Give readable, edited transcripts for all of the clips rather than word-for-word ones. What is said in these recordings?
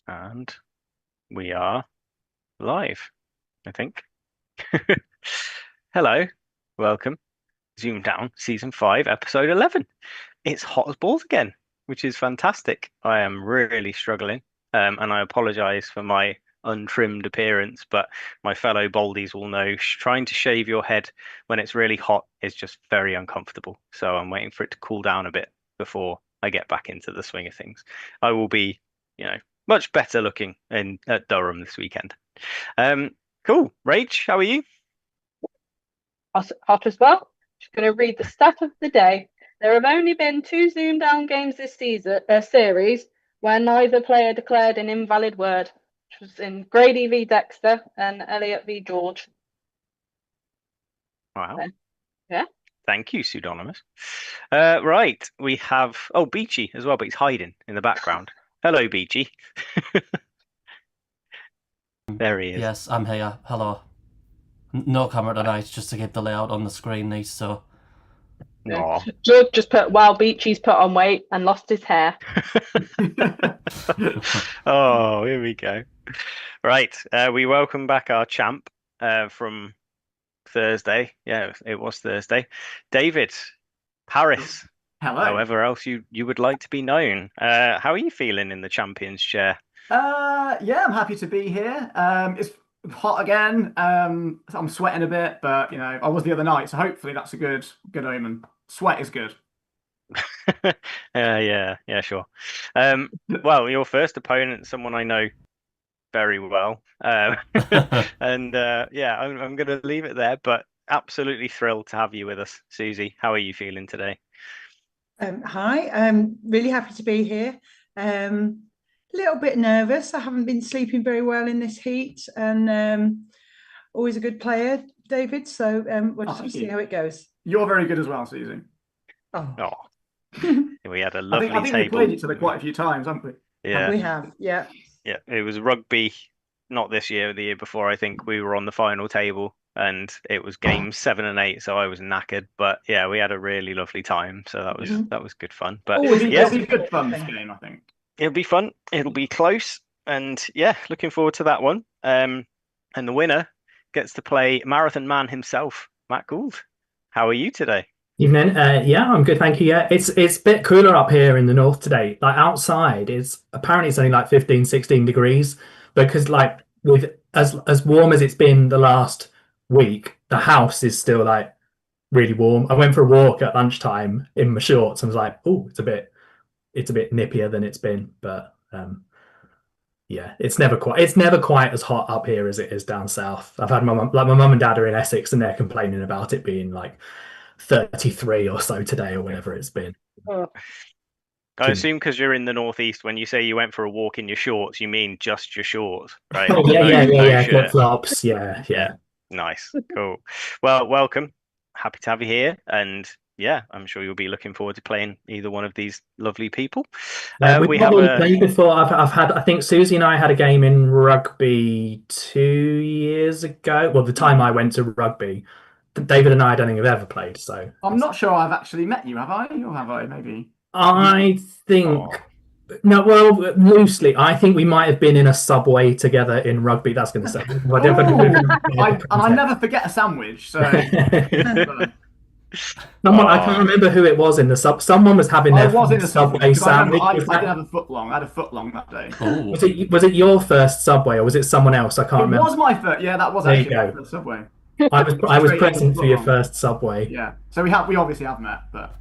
And we are live, I think. Hello, welcome. Zoomdown Season 5, Episode 11. It's hot as balls again, which is fantastic. I am really struggling, and I apologize for my untrimmed appearance, but my fellow Baldies will know trying to shave your head when it's really hot is just very uncomfortable. So I'm waiting for it to cool down a bit before I get back into the swing of things. I will be, much better looking at Durham this weekend. Cool. Rach, how are you? Hot as well. Just going to read the stat of the day. There have only been 2 Zoomdown games this series where neither player declared an invalid word, which was in Grady v Dexter and Elliot v George. Wow. So, yeah. Thank you, pseudonymous. Right, we have Beachy as well, but he's hiding in the background. Hello, Beachy. There he is. Yes, I'm here. Hello. No camera tonight, just to keep the layout on the screen nice. So. Aw. George just put, "Wow, Beachy's put on weight and lost his hair." Oh, here we go. Right, we welcome back our champ from Thursday. Yeah, it was Thursday. David Harris. Hello. However else you would like to be known. How are you feeling in the champions chair? Yeah, I'm happy to be here. It's hot again. I'm sweating a bit, but I was the other night, so hopefully that's a good omen. Sweat is good. Yeah, sure. Well, your first opponent, someone I know very well, and I'm going to leave it there. But absolutely thrilled to have you with us, Susie. How are you feeling today? Hi, I'm really happy to be here. A little bit nervous. I haven't been sleeping very well in this heat, and always a good player, David. So we'll just see how it goes. You're very good as well, Susie. Oh. We had a lovely I think table. we played each other quite a few times, haven't we? Yeah, we have. Yeah. Yeah, it was rugby, not this year, the year before. I think we were on the final table, and it was games 7 and 8, so I was knackered. But yeah, we had a really lovely time, so that was good fun. But it'll be good fun this game, I think. It'll be fun. It'll be close, and yeah, looking forward to that one. And the winner gets to play Marathon Man himself, Matt Gould. How are you today? Evening. Yeah, I'm good, thank you. Yeah, it's a bit cooler up here in the north today. Like outside, it's only like 15, 16 degrees because like with as warm as it's been the last week, the house is still like really warm. I went for a walk at lunchtime in my shorts and was like, oh, it's a bit nippier than it's been, but yeah, it's never quite as hot up here as it is down south. I've had my mum and dad are in Essex and they're complaining about it being like 33 or so today or whatever it's been. I assume because you're in the northeast, when you say you went for a walk in your shorts, you mean just your shorts, right? Oh, yeah, flip flops, yeah. Nice, cool. Well, welcome. Happy to have you here, and yeah, I'm sure you'll be looking forward to playing either one of these lovely people. We've played before. I think Susie and I had a game in rugby 2 years ago. Well, the time I went to rugby. David and I don't think have ever played, so I'm not sure I've actually met you, have I? Or have I? Maybe. I think no. Well, loosely, I think we might have been in a subway together in rugby. That's going to say. I never forget a sandwich. So I can't remember who it was in the sub. Someone was having their subway sandwich. I didn't have a foot long. I had a foot long that day. Was it your first subway or was it someone else? I can't remember. It was my first. Yeah, that was actually my first subway. I was present for your first subway. Yeah, so we obviously have met, but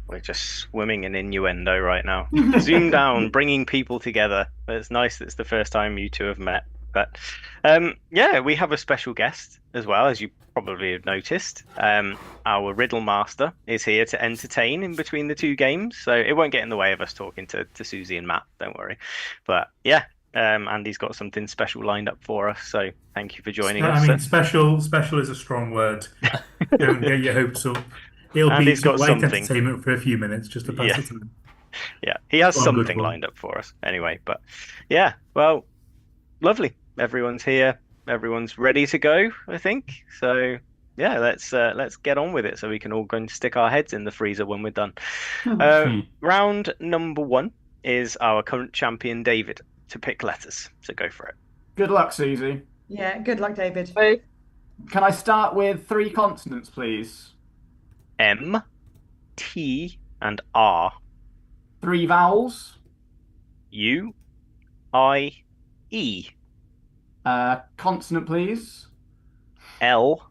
we're just swimming in innuendo right now. Zoomdown, bringing people together. It's nice that it's the first time you two have met. But yeah, we have a special guest as well, as you probably have noticed. Our riddle master is here to entertain in between the two games, so it won't get in the way of us talking to Susie and Matt. Don't worry. But yeah. Andy's got something special lined up for us, so thank you for joining us. I mean, special is a strong word. Don't get your hopes up. Andy's got light something. Entertainment for a few minutes just to pass the time. Yeah, he has something lined up for us anyway. But yeah, well, lovely. Everyone's here. Everyone's ready to go, I think. So yeah, let's get on with it so we can all go and stick our heads in the freezer when we're done. Round number 1 is our current champion, David. to pick letters. So go for it. Good luck, Susie. Yeah, good luck, David. Both. Can I start with 3 consonants, please? M, T, and R. 3 vowels. U, I, E. Consonant, please. L,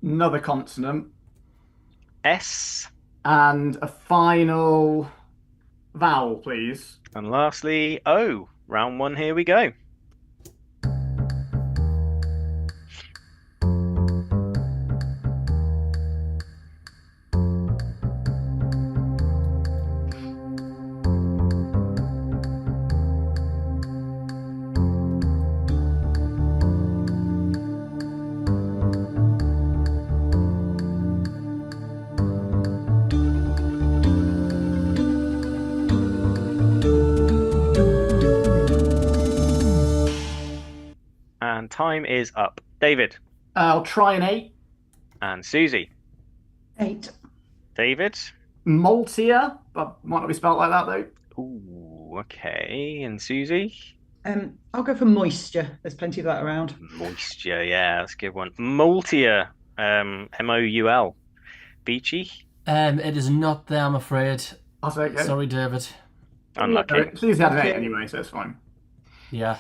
Another consonant. S, And a final vowel, please. and lastly O. Round 1, here we go. And time is up. David I'll try an 8. and Susie. 8. David. Maltia, but might not be spelled like that though. Ooh, okay. And Susie? I'll go for moisture. There's plenty of that around. Moisture, yeah, that's a good one. Multia, M-O-U-L. Beachy? It is not there, I'm afraid. I'll take it. Sorry, David. Unlucky. Susie had an 8 Okay. anyway, so it's fine. Yeah.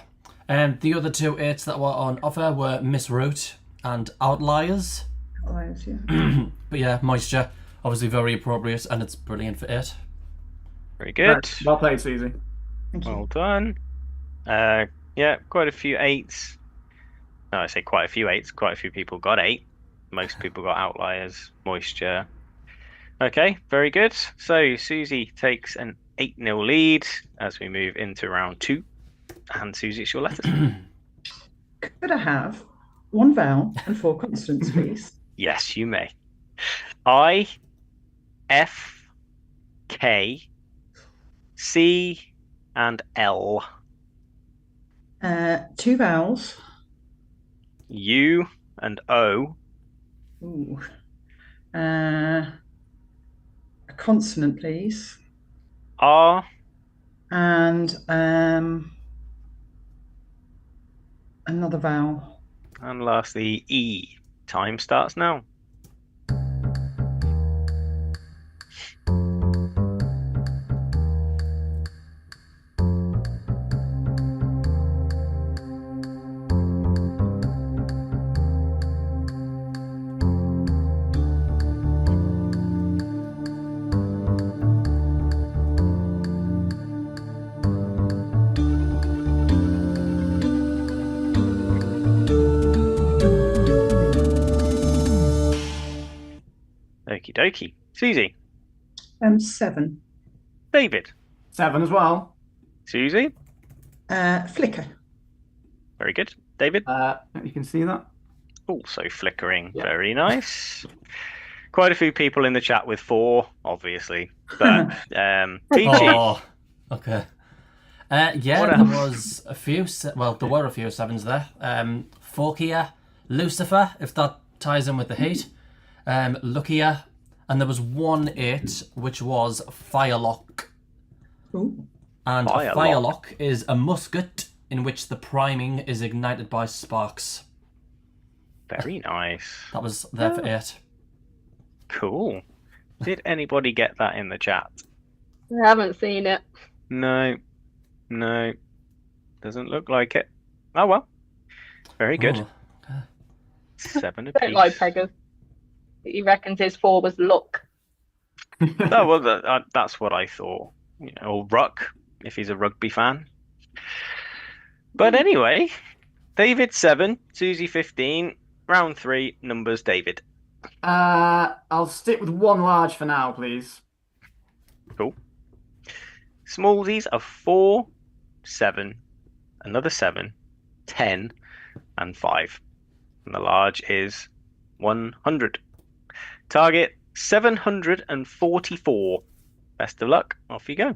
The other 2 8s that were on offer were Misroute and Outliers. Outliers, yeah. But yeah, moisture, obviously very appropriate, and it's brilliant for 8. Very good. Well played, Susie. Thank you. Well done. Yeah, quite a few 8s. No, I say quite a few 8s. Quite a few people got 8. Most people got Outliers, Moisture. Okay, very good. So Susie takes an 8-0 lead as we move into round 2. And Susie, it's your letters. Could I have 1 vowel and 4 consonants, please? Yes, you may. I, F, K, C, and L. 2 vowels. U and O. Ooh. A consonant, please. R. And another vowel. And lastly, E. Time starts now. Okie dokie. Susie. 7. David. 7 as well. Susie. Flicker. Very good. David. You can see that. Also flickering. Yeah. Very nice. Quite a few people in the chat with 4, obviously. But Peachy. Oh, okay. Yeah, What there else? was a few. Well, there were a few 7s there. Forkia, Lucifer, if that ties in with the heat. Luckier, and there was 1 8, which was Firelock. Ooh. And Firelock. a firelock is a musket in which the priming is ignited by sparks. Very nice. That was there for 8. Cool. Did anybody get that in the chat? I haven't seen it. No. No. Doesn't look like it. Oh well. Very good. Oh, okay. 7 Don't lie, apiece. Peggers. He reckons his 4 was luck. Oh, well, that's what I thought. You know, or Ruck, if he's a rugby fan. But anyway, David 7, Susie 15, round 3, numbers David. I'll stick with 1 large for now, please. Cool. Smallsies are 4, 7, another 7, 10, and 5. And the large is 100. Target 744. Best of luck. Off you go.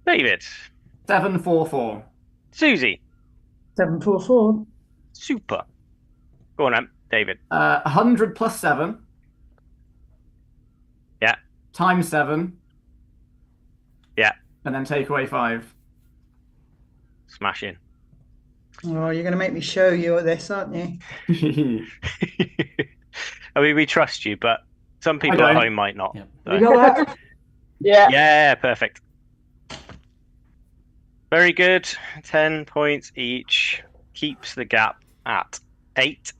David. 744. Susie. 744. Super. Go on, David. 100 plus 7. Yeah. Times 7. Yeah. And then take away 5. Smashing. Oh, you're going to make me show you this, aren't you? I mean, we trust you, but some people at home might not. Yeah. So. You got that? Yeah. Yeah, perfect. Very good. 10 points each. Keeps the gap at 8.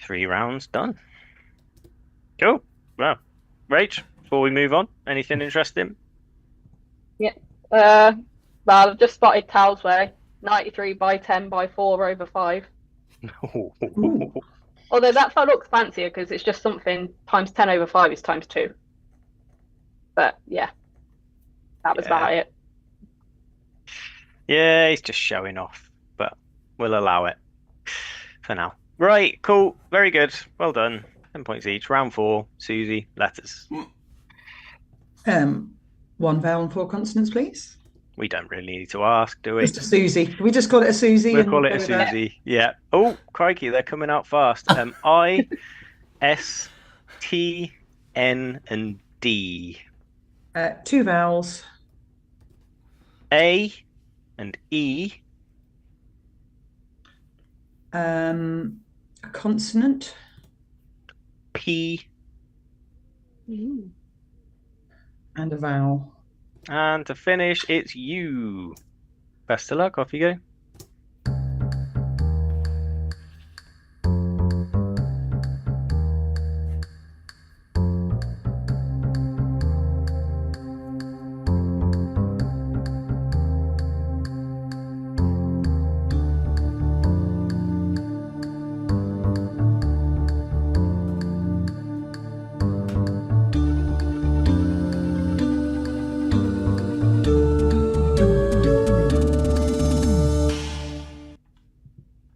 3 rounds done. Cool. Well, Rach, before we move on, anything interesting? Well, I've just spotted Tal's Way. 93 by 10 by 4 over 5. Although that looks fancier because it's just something times 10 over 5 is times 2. But yeah, that was about it. Yeah, he's just showing off, but we'll allow it for now. Right, cool. Very good. Well done. 10 points each. Round 4. Susie, letters. 1 vowel and 4 consonants, please. We don't really need to ask, do we? Just a Susie. We just call it a Susie. We'll call it a Susie. Yeah. Oh, crikey, they're coming out fast. I, S, T, N, and D. 2 vowels. A and E. A consonant. P. Mm. And a vowel. And to finish, it's U. Best of luck. Off you go.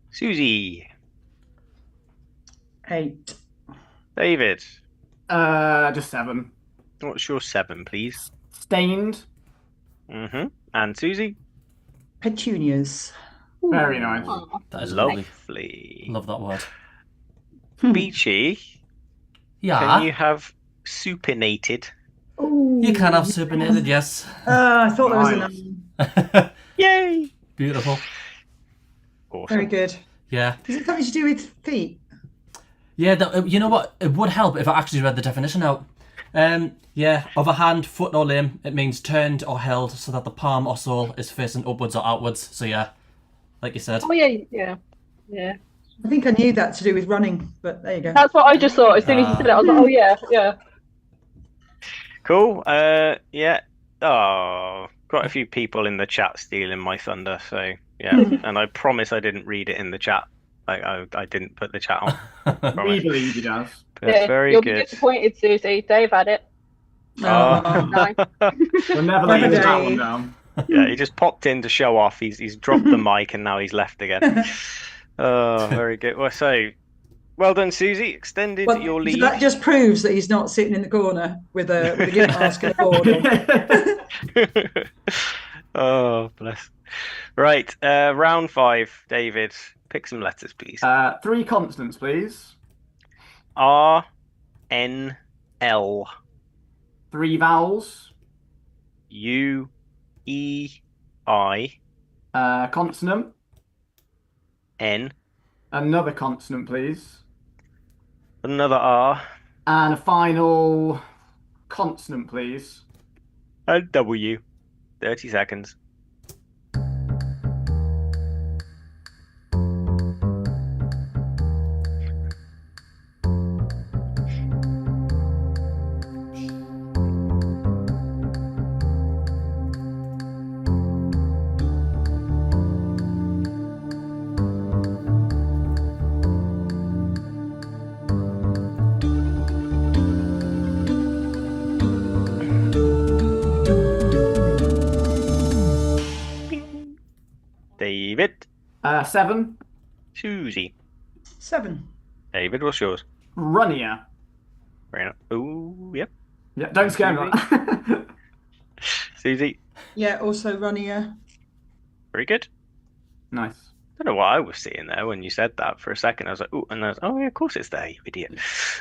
Susie. 8. David. Just 7. What's your 7, please? Stained. And Susie. Petunias. Very nice. Aw. That is lovely. Lovely. Love that word. Beachy. Yeah. Can you have supinated? You can have supinated, yes. I thought there was Nice. another. Yay! Beautiful. Awesome. Very good. Yeah. Is it something to do with feet? Yeah, you know what? It would help if I actually read the definition out. Yeah, of a hand, foot or limb, it means turned or held so that the palm or sole is facing upwards or outwards. So yeah, like you said. Oh yeah. I think I knew that to do with running, but there you go. That's what I just thought. As soon as you said it, I was like, oh yeah. Cool. Yeah. Oh, quite a few people in the chat stealing my thunder. So yeah, and I promise I didn't read it in the chat. I didn't put the chat on. We Promise. believe he does. But very You'll good. be disappointed, Susie. Dave had it. Oh. No. We'll never let you Never live that one Dave. down. Yeah, he just popped in to show off. He's dropped the mic and now he's left again. Oh, very good. Well, so well done, Susie. Extended Well, your lead. that just proves that he's not sitting in the corner with a gift mask and a board on. Oh, bless. Right, round 5, David. Pick some letters, please. 3 consonants, please. R, N, L, 3 vowels. U, E, I, Consonant. N, Another consonant, please. another R, And a final consonant, please. and W. 30 seconds. David. 7. Susie. 7. David, what's yours? Runnier. Very nice. Ooh, yep. Yeah, don't scare me. Susie? Yeah, also Ronnie. Very good. Nice. I don't know what I was seeing there when you said that for a second. I was like, oh, and I was, oh, yeah, of course it's there, you idiot.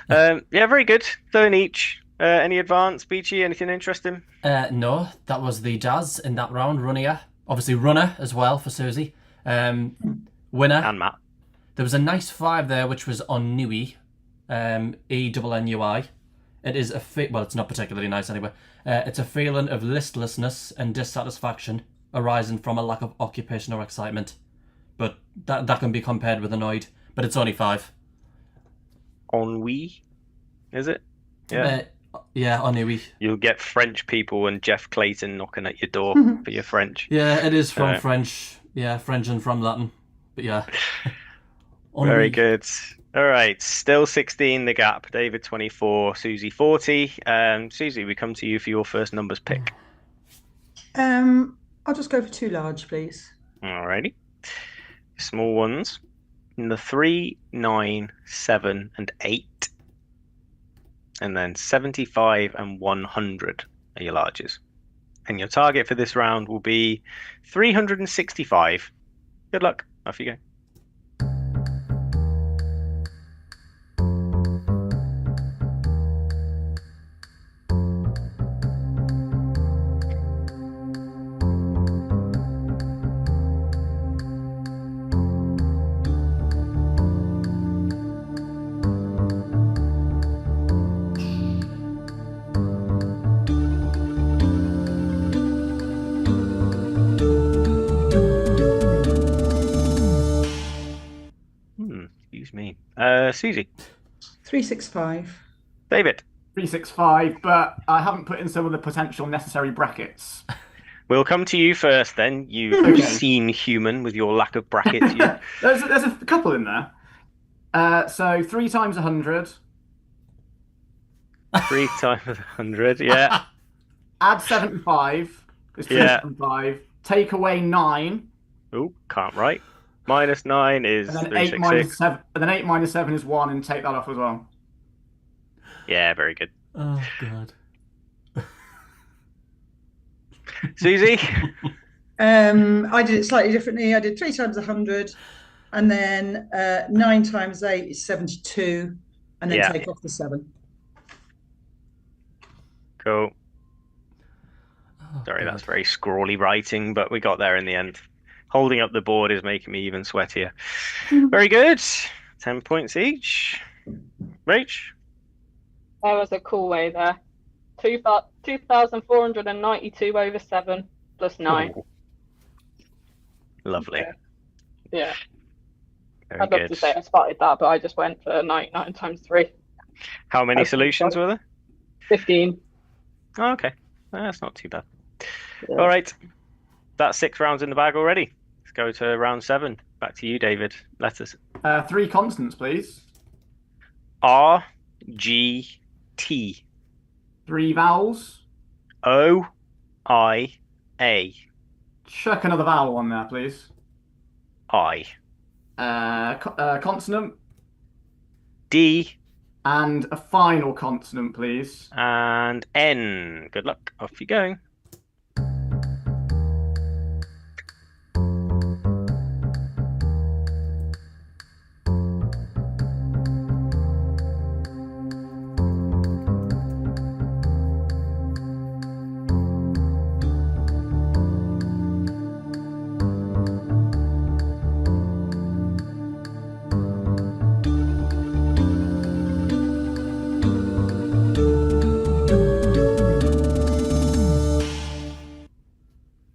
Yeah, very good. So in each. Any advance, Beachy? Anything interesting? No, that was the Jazz in that round. Runner, obviously runner as well for Susie. Winner. And Matt. There was a nice 5 there, which was on Nui, E-N-N-U-I. It is well, it's not particularly nice anyway. It's a feeling of listlessness and dissatisfaction arising from a lack of occupation or excitement. But that can be compared with annoyed. But it's only 5. Ennui, is it? Yeah. Yeah, ennui. You'll get French people and Jeff Clayton knocking at your door for your French. Yeah, it is from French. Yeah, French and from Latin. But yeah. Very good. All right, still 16 the gap. David 24, Susie 40. Susie, we come to you for your first numbers pick. I'll just go for 2 large, please. All righty. Small ones. The 3, 9, 7, and 8. And then 75 and 100 are your larges. And your target for this round will be 365. Good luck. Off you go. Excuse me. Susie. 365. David. 365, but I haven't put in some of the potential necessary brackets. We'll come to you first then, you obscene human with your lack of brackets. There's a couple in there. So 3 times 100. 3 times 100, yeah. Add 75 is 375. Take away 9. Oh, can't write. Minus 9 is and then 366. 8 minus 7. And then 8 minus 7 is 1, and take that off as well. Yeah, very good. Oh, God. Susie? I did it slightly differently. I did 3 times 100, and then 9 times 8 is 72, and then take off the 7. Cool. Oh, Sorry, God. that's very scrawly writing, but we got there in the end. Holding up the board is making me even sweatier. Very good. 10 points each. Rach? That was a cool way there. 2,492 over 7 plus 9. Ooh. Lovely. Yeah. Very I'd love good. to say I spotted that, but I just went for 9 times 3. How many That's solutions were there? 15. Oh, okay. That's not too bad. Yeah. All right. That's 6 rounds in the bag already. Let's go to round 7. Back to you, David. Letters. 3 consonants, please. R, G, T. 3 vowels. O, I, A. Chuck another vowel on there, please. I. Consonant. D And a final consonant, please. and N. Good luck. Off you go.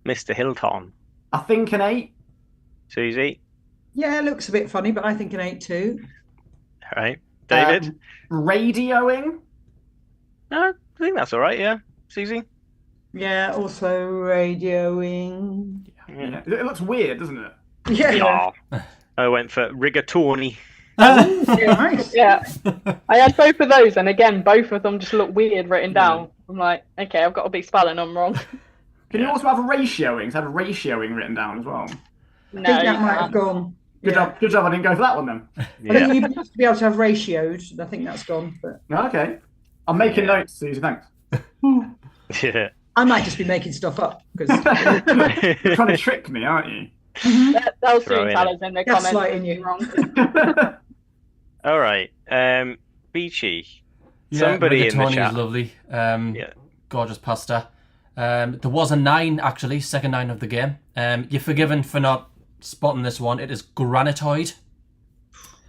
Mr. Hilton. I think an 8. Susie. Yeah, it looks a bit funny, but I think an 8 too. All right. David. Radioing. No, I think that's all right. Yeah. Susie. Yeah, also radioing. Yeah. It looks weird, doesn't it? Yeah. Yeah. I went for rigatoni. Yeah, nice. Yeah. I had both of those, and again, both of them just look weird written down. I'm like, okay, I've got to be spelling them wrong. Can you also have ratioing? So have ratioing written down as well. I No, think that you might can't. have gone. Good job. Good job. I didn't go for that one then. I Yeah. think you have to be able to have ratioed. I think that's gone. But Okay. I'm making notes, Susie. Thanks. Yeah. I might just be making stuff up because You're trying to trick me, aren't you? They'll Throw soon in tell it. us in the comments Gaslighting if you. you're wrong. All right. Beachy. Yeah, Somebody in the rigatoni chat. is lovely. Yeah. Gorgeous pasta. There was a 9 actually, second 9 of the game. You're forgiven for not spotting this one. It is granitoid.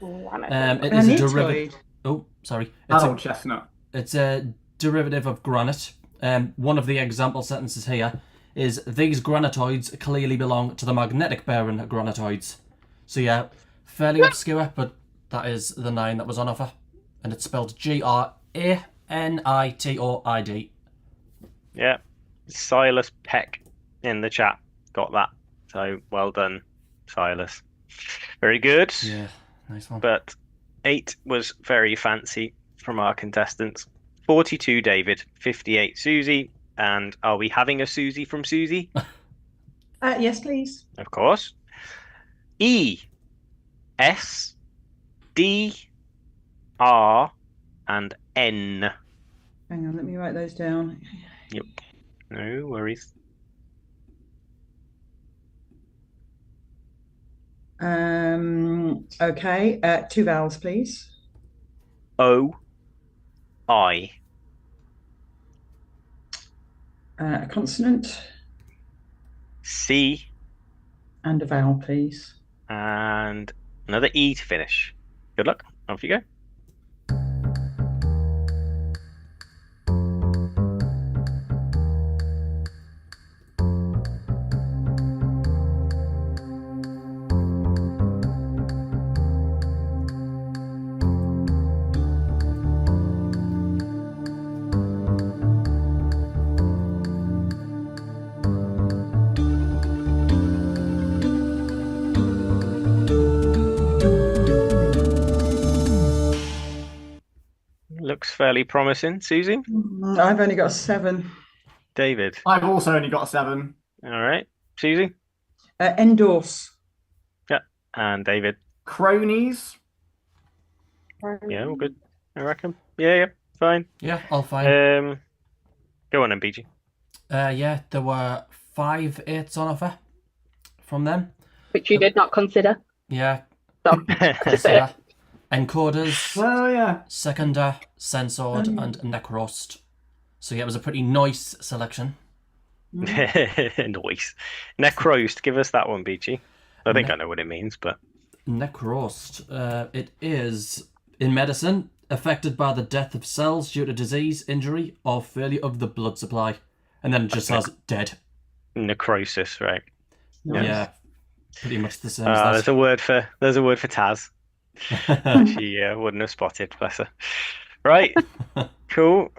It is a derivative. Granitoid. Oh, sorry. That old chestnut. It's a derivative of granite. One of the example sentences here is these granitoids clearly belong to the magnetic bearing granitoids. So yeah, fairly obscure, but that is the 9 that was on offer, and it's spelled Granitoid. Yeah. Silas Peck in the chat got that. So well done, Silas. Very good. Yeah, nice one. But 8 was very fancy from our contestants. 42 David, 58 Susie. And are we having a Susie from Susie? Yes, please. Of course. E, S, D, R, and N. Hang on, let me write those down. Yep. No worries. Okay, 2 vowels, please. O, I. A consonant C, and a vowel, please. and another E to finish. Good luck. Off you go. Looks fairly promising. Susie? I've only got a 7. David? I've also only got a 7. All right. Susie? Endorse. Yeah. And David? Cronies. Yeah, all good. I reckon. Yeah, fine. Yeah, all fine. Go on then, BG. Yeah, there were 5 8s on offer from them. Which you did not consider. Yeah, So, consider encoders, Well, yeah. seconder, censored, and necrost. So yeah, it was a pretty nice selection. Nice. Necrost. Give us that one, BG. I think I know what it means, but Necrost. It is, in medicine, affected by the death of cells due to disease, injury, or failure of the blood supply. And then it just says dead. necrosis, right? Yeah, pretty much the same as There's a word for Taz. that. She wouldn't have spotted, bless her. Right. Cool.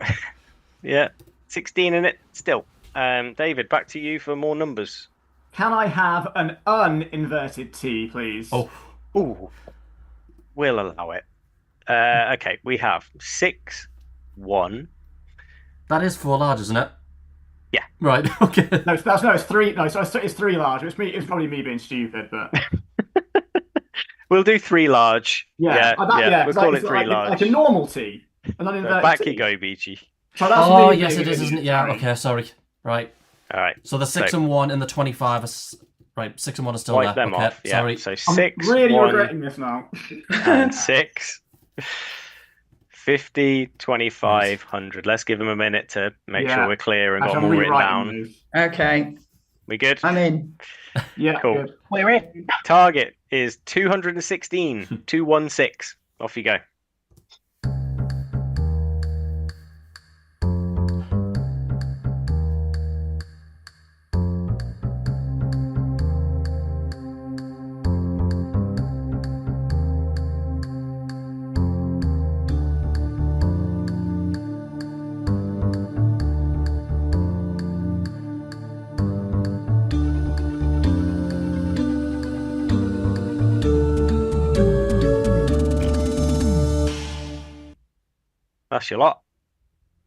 Yeah. 16 in it still. David, back to you for more numbers. Can I have an uninverted T, please? Oh. Ooh. We'll allow it. Okay, we have 6, 1. That is 4 large, isn't it? Yeah. Right, okay. No, it's 3. No, so it's 3 large. It's me. It's probably me being stupid, but We'll do 3 large. yeah, We'll call it 3 large. like a normal T, an So uninverted back T. you go, Beachy. So that's Oh, me yes, being it is, isn't it? Yeah, sorry. okay, sorry. Right. All right. So the 6 So- and 1 and the 25 are... Right, 6 and 1 are still Wipe there. them Okay, off. Yeah. sorry. So I'm 6, really 1, regretting this now. and 6. 50, 25, 100. Let's give them a minute to make Yeah. sure we're clear and got Actually, them I'm all written rewriting down. these. Okay, We good? I'm in. Yeah, Cool. good. we're in. Target is 216. 216. Off you go. That's your lot.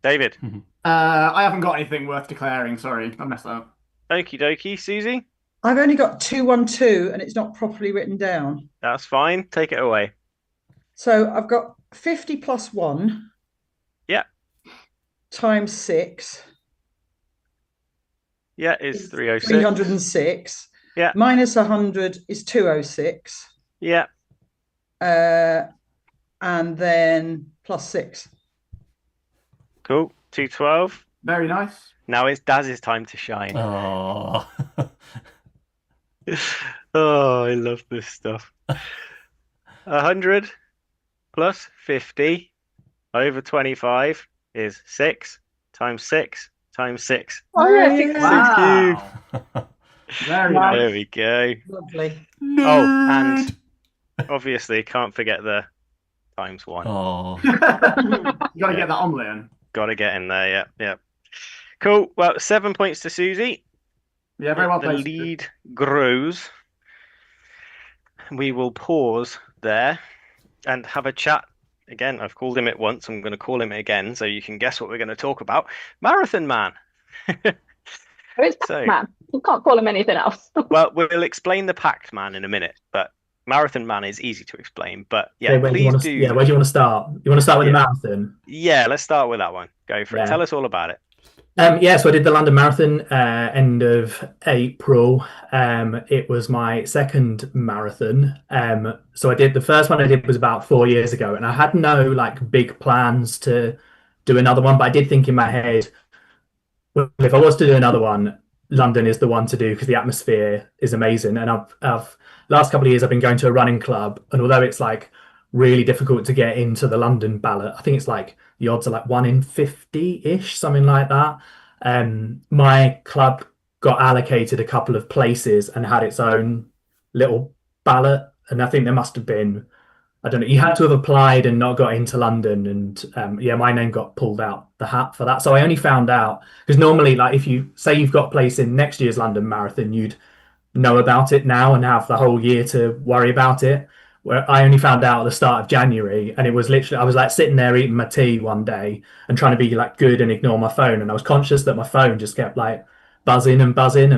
David. I haven't got anything worth declaring. Sorry, I messed that up. Okie dokie. Susie. I've only got 212 and it's not properly written down. That's fine. Take it away. So I've got 50 plus 1. Yeah. Times 6. Yeah, is 306. 306. Yeah. Minus 100 is 206. Yeah. And then plus 6. Cool. 212. Very nice. Now it's Daz's time to shine. Oh. Oh, I love this stuff. 100 plus 50 over 25 is 6 times 6 times 6. Oh, yeah, Wow. Very There nice. we go. Lovely. Oh, and obviously can't forget the times 1. Oh. You got to get that on, Leon. Got to get in there. Yeah, yeah. Cool. Well, 7 points to Susie. Yeah, very well The played. lead grows. We will pause there and have a chat. Again, I've called him it once. I'm going to call him it again so you can guess what we're going to talk about. Marathon Man. It's Pac-Man. You can't call him anything else. Well, we'll explain the Pact Man in a minute, but Marathon Man is easy to explain. But yeah, where do you please want do. to, where do you want to start? You want to start with the marathon? Yeah, let's start with that one. Go for it. Tell us all about it. So I did the London Marathon end of April. It was my second marathon. So I did the first one I did was about 4 years ago, and I had no like big plans to do another one, but I did think in my head, well, if I was to do another one, London is the one to do because the atmosphere is amazing. And I've last couple of years I've been going to a running club, and although it's like really difficult to get into the London ballot, I think it's like the odds are like 1 in 50-ish, something like that. My club got allocated a couple of places and had its own little ballot, and I think there must have been, I don't know, you had to have applied and not got into London, and my name got pulled out the hat for that. So I only found out because normally, like, if you say you've got a place in next year's London Marathon, you'd know about it now and have the whole year to worry about it. Where I only found out at the start of January, and it was literally, I was like sitting there eating my tea one day and trying to be like good and ignore my phone, and I was conscious that my phone just kept like buzzing, and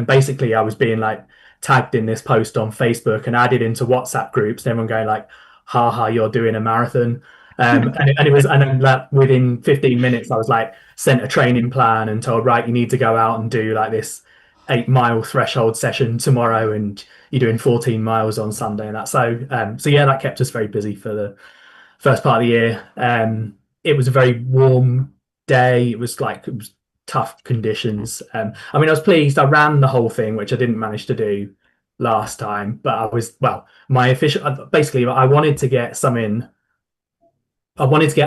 basically I was being like tagged in this post on Facebook and added into WhatsApp groups, and everyone going like, haha, you're doing a marathon. And then like within 15 minutes I was like sent a training plan and told, right, you need to go out and do like this 8-mile threshold session tomorrow, and you're doing 14 miles on Sunday and that. So that kept us very busy for the first part of the year. It was a very warm day. It was tough conditions. I was pleased. I ran the whole thing, which I didn't manage to do last time, but my official, basically I wanted to get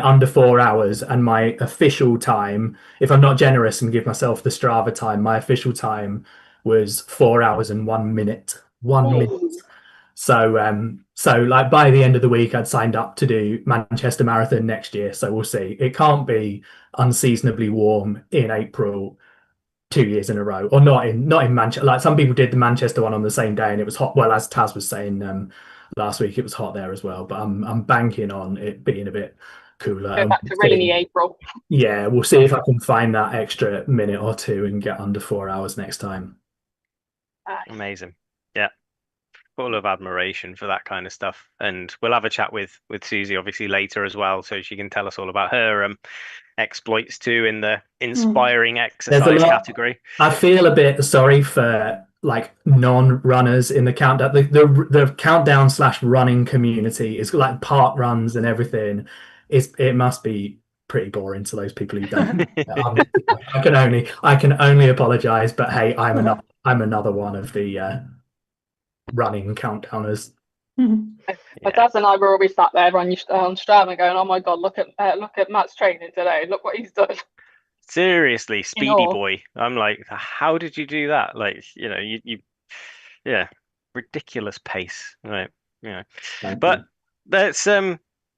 under 4 hours, and my official time, if I'm not generous and give myself the Strava time, my official time was 4 hours and 1 minute. 1 minute. So like by the end of the week, I'd signed up to do Manchester Marathon next year. So we'll see. It can't be unseasonably warm in April 2 years in a row, or not in Manchester. Like some people did the Manchester one on the same day, and it was hot. Well, as Taz was saying last week, it was hot there as well. But I'm banking on it being a bit cooler. Go back to rainy April. Yeah, we'll see if I can find that extra minute or two and get under 4 hours next time. Amazing. Yeah. Full of admiration for that kind of stuff. And we'll have a chat with Susie obviously later as well, so she can tell us all about her exploits too in the inspiring exercise category. I feel a bit sorry for like non-runners in the countdown. The countdown / running community is like park runs and everything. It must be pretty boring to those people who don't. I can only apologize, but hey, I'm another one of the running countdowners. But Daz and I were always sat there on Strava going, "Oh my God, look at Matt's training today. Look what he's done." Seriously, speedy boy. I'm like, how did you do that? Like, you ridiculous pace, right? But let's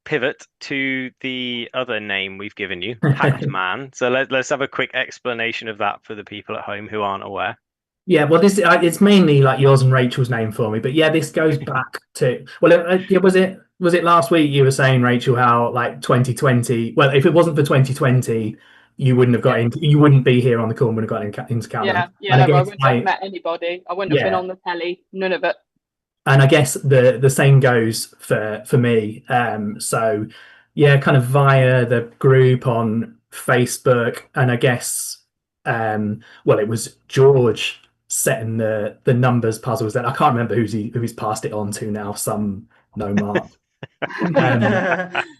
pivot to the other name we've given you, Pact Man. So let's have a quick explanation of that for the people at home who aren't aware. Yeah, well, this it's mainly like yours and Rachel's name for me, but yeah, this goes back to was it last week you were saying, Rachel, how like 2020? Well, if it wasn't for 2020, you wouldn't have got into, you wouldn't be here on the call and would have got into Canada. Yeah, I wouldn't have met anybody. I wouldn't have been on the telly. None of it. And I guess the same goes for me. So yeah, kind of via the group on Facebook, and I guess well, it was George setting the numbers puzzles. That I can't remember who he's passed it on to now. Some no mark.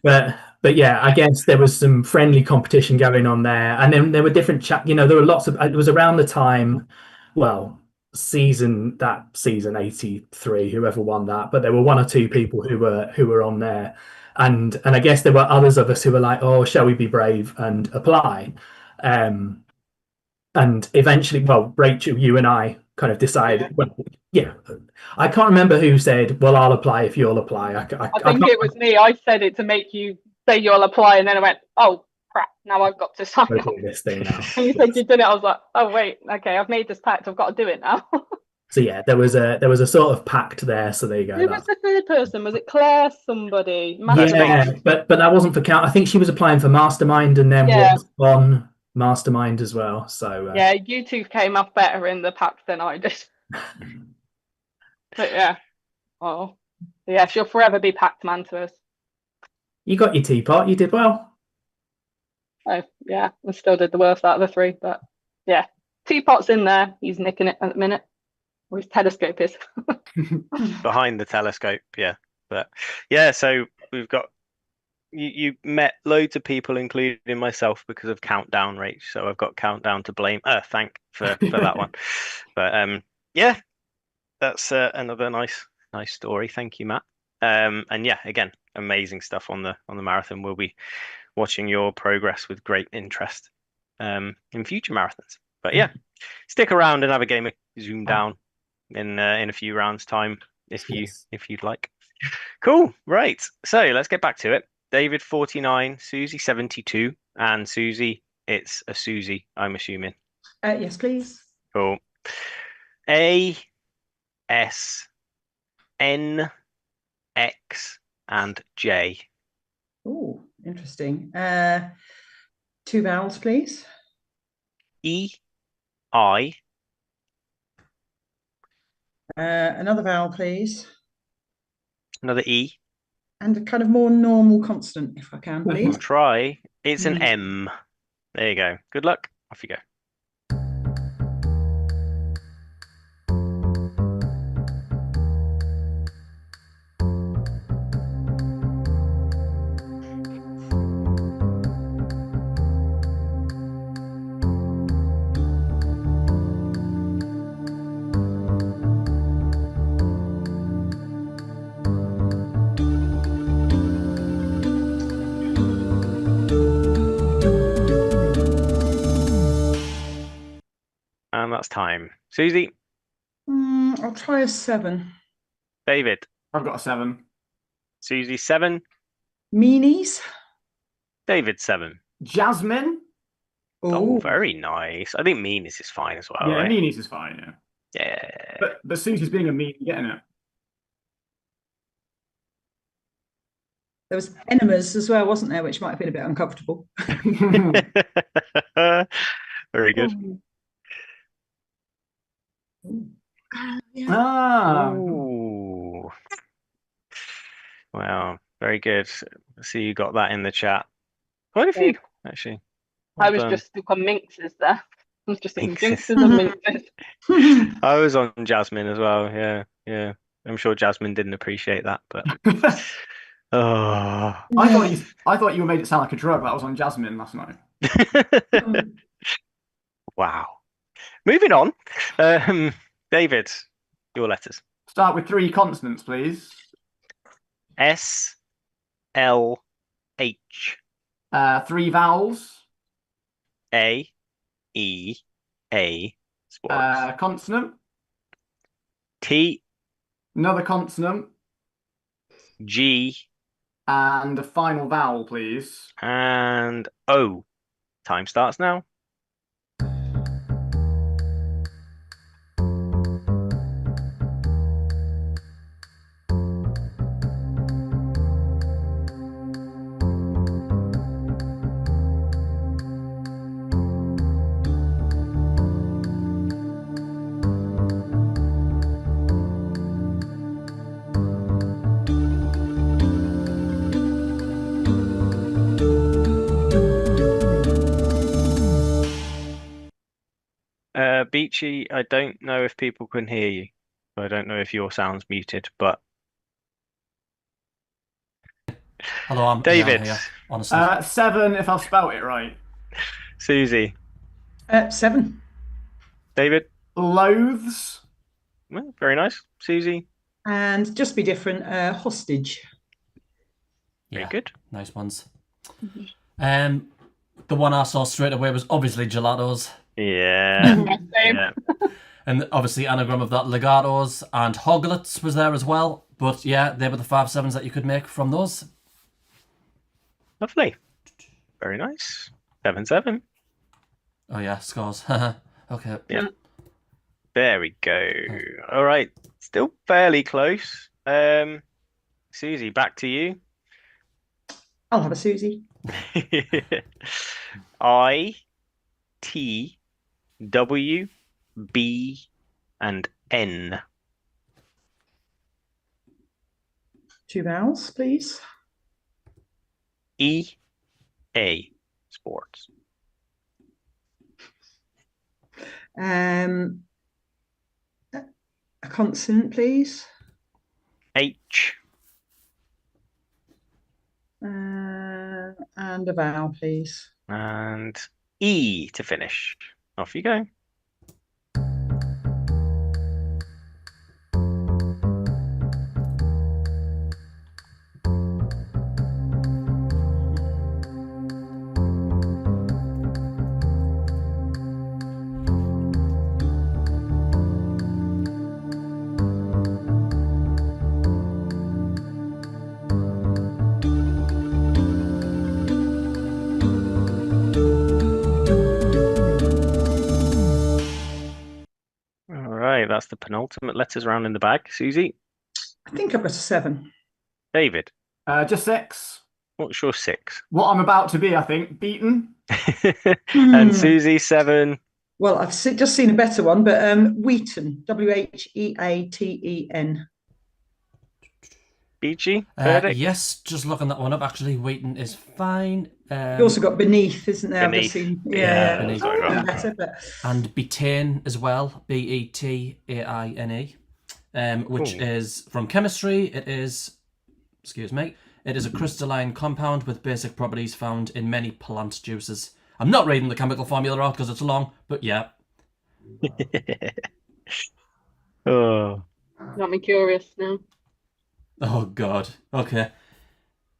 But yeah, I guess there was some friendly competition going on there, and then there were different chat. There were lots of. It was around the time, well, season 83, whoever won that. But there were one or two people who were on there, and I guess there were others of us who were like, "Oh, shall we be brave and apply?" And eventually, well, Rachel, you and I kind of decided. Well, yeah, I can't remember who said, "Well, I'll apply if you'll apply." I think it was me. I said it to make you say you'll apply, and then I went, "Oh crap! Now I've got to sign up." This thing now. And you said you did it. I was like, "Oh wait, okay, I've made this pact. I've got to do it now." So yeah, there was a sort of pact there. So there you go. Who was the third person? Was it Claire? Somebody? Yeah, but that wasn't for count. I think she was applying for Mastermind, and then was on Mastermind as well. So yeah, you two came off better in the pact than I did. But yeah, oh yeah, she'll forever be pact man to us. You got your teapot. You did well. Oh yeah, I still did the worst out of the three, but yeah, teapot's in there. He's nicking it at the minute. Or his telescope is. Behind the telescope, yeah. But yeah, so we've got you met loads of people, including myself, because of Countdown, Rach. So I've got Countdown to blame. Thank for that one. But yeah, that's another nice story. Thank you, Matt. And yeah, again, amazing stuff on the marathon. We'll be watching your progress with great interest in future marathons. But yeah, stick around and have a game of Zoomdown in a few rounds time if you'd like. Cool. Right. So let's get back to it. David 49, Susie 72, and Susie, it's a Susie, I'm assuming. Yes, please. Cool. A, S, N, X, and J. Oh, interesting. 2 vowels, please. E, I. Another vowel, please. Another E. And a kind of more normal consonant, if I can, please. I'll try. It's an M. There you go. Good luck. Off you go. And that's time. Susie? I'll try a 7. David? I've got a 7. Susie 7. Meanies? David 7. Jasmine? Oh, very nice. I think meanies is fine as well. Yeah, right? meanies is fine, yeah. Yeah. But Susie's being a meanie, getting it. There was enemas as well, wasn't there, which might have been a bit uncomfortable. Very good. Ooh. Wow, very good. See, you got that in the chat. Quite a few, actually. I was just stuck on minxes there. I was just thinking jinxes and minxes. I was on Jasmine as well. Yeah. I'm sure Jasmine didn't appreciate that, but oh. I thought you made it sound like a drug that was on Jasmine last night. Wow. Moving on. David, your letters. Start with 3 consonants, please. S, L, H. 3 vowels. A, E, A. Sports. Consonant. T. Another consonant. G. And a final vowel, please. And O. Time starts now. Beachy, I don't know if people can hear you. I don't know if your sound's muted, but Hello, I'm David, here, honestly. 7 if I've spelt it right. Susie, 7. David, Loathes. well, very nice. Susie, And just be different, hostage. very Yeah, good. nice ones. The one I saw straight away was obviously gelatos. Yeah, Same. yeah. And obviously anagram of that legatos, and hoglets was there as well. But yeah, they were the 5/7s that you could make from those. Lovely. Very nice. 7-7. Oh yeah, scores. Okay. Yeah. There we go. All right. Still fairly close. Susie, back to you. I'll have a Susie. I, T, W, B, and N. 2 vowels, please. E, A, sports. A consonant, please. H, And a vowel, please. and E to finish. Off you go. All right, that's the penultimate letters round in the bag. Susie, I think I've got a 7. David, Just 6. what's your 6? What I'm about to be, I think, beaten. And Susie, 7. Well, I've just seen a better one, but Wheaton, Wheaten. Beachy, verdict? Yes, just looking that one up. Actually, Wheaton is fine. You also got beneath, isn't there? Beneath. I've just seen, Yeah, Beneath. that's what I got. better, but And betaine as well, Betaine, which Cool. is from chemistry. It is, excuse me, it is a crystalline compound with basic properties found in many plant juices. I'm not reading the chemical formula out because it's long, but yeah. Oh, Got me curious now. Oh God. Okay.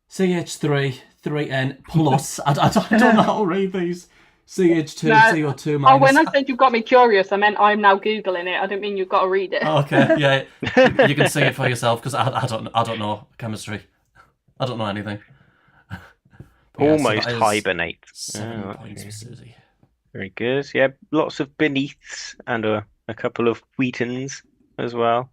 CH3, 3N plus. I don't know how to read these. CH2, No. CO2 minus. Oh, when I said you've got me curious, I meant I'm now Googling it. I didn't mean you've got to read it. Oh, okay, yeah. You can see it for yourself because I don't know chemistry. I don't know anything. But yeah, so almost that is hibernate. 7 Oh, points okay. for Susie. Very good. Yeah, lots of beneaths and a couple of Wheatons as well.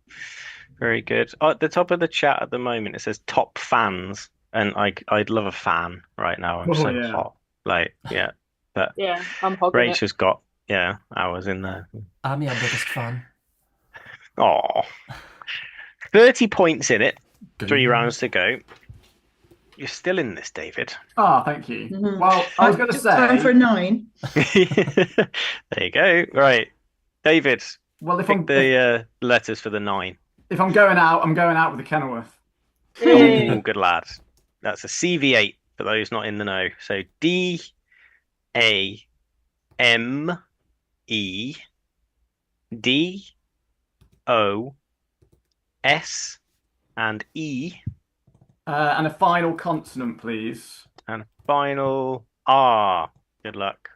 Very good. Oh, at the top of the chat at the moment, it says top fans, and I'd love a fan right now. I'm Oh, so yeah. hot. Like, yeah. But Yeah, I'm hogging it. Rachel's got hours in there. I'm your biggest fan. Oh, 30 points in it. Good. 3 rounds to go. You're still in this, David. Oh, thank you. Mhm. Well, I was going to Just time for a say, 9. There you go. Right. David, well, pick the letters for the 9. if I'm going out, I'm going out with the Kenilworth. Yay. Oh, good lad. That's a CV8 for those not in the know. So D, A, M, E, D, O, S, and E, And a final consonant, please. and final R. Good luck.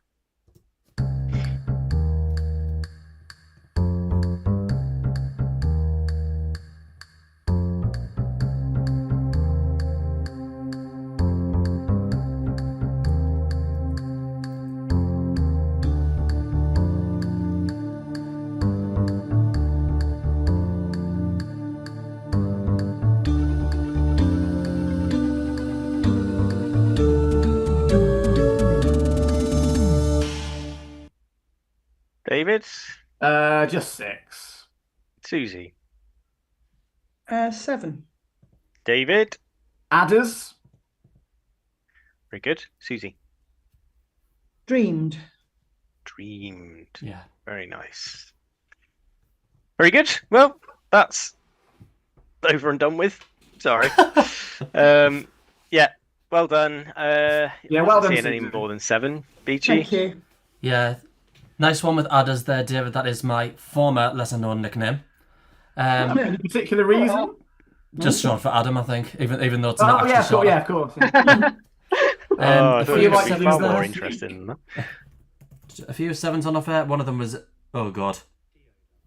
David, Just 6. Susie, 7. David, Adders. very good. Susie, Dreamed. streamed. Yeah. Very nice. Very good. Well, that's over and done with. Sorry. Yeah. Well done. Yeah, well done, Seeing any Susie. more than 7, Beachy. Thank you. Yeah. Nice one with adders there, David. That is my former lesser-known nickname. Any particular reason? Just short for Adam, I think, even though it's not Oh, actually yeah, short. of course. Yeah. I A thought few it was sevens far there. more interesting than that. A few 7s on offer. One of them was, oh god,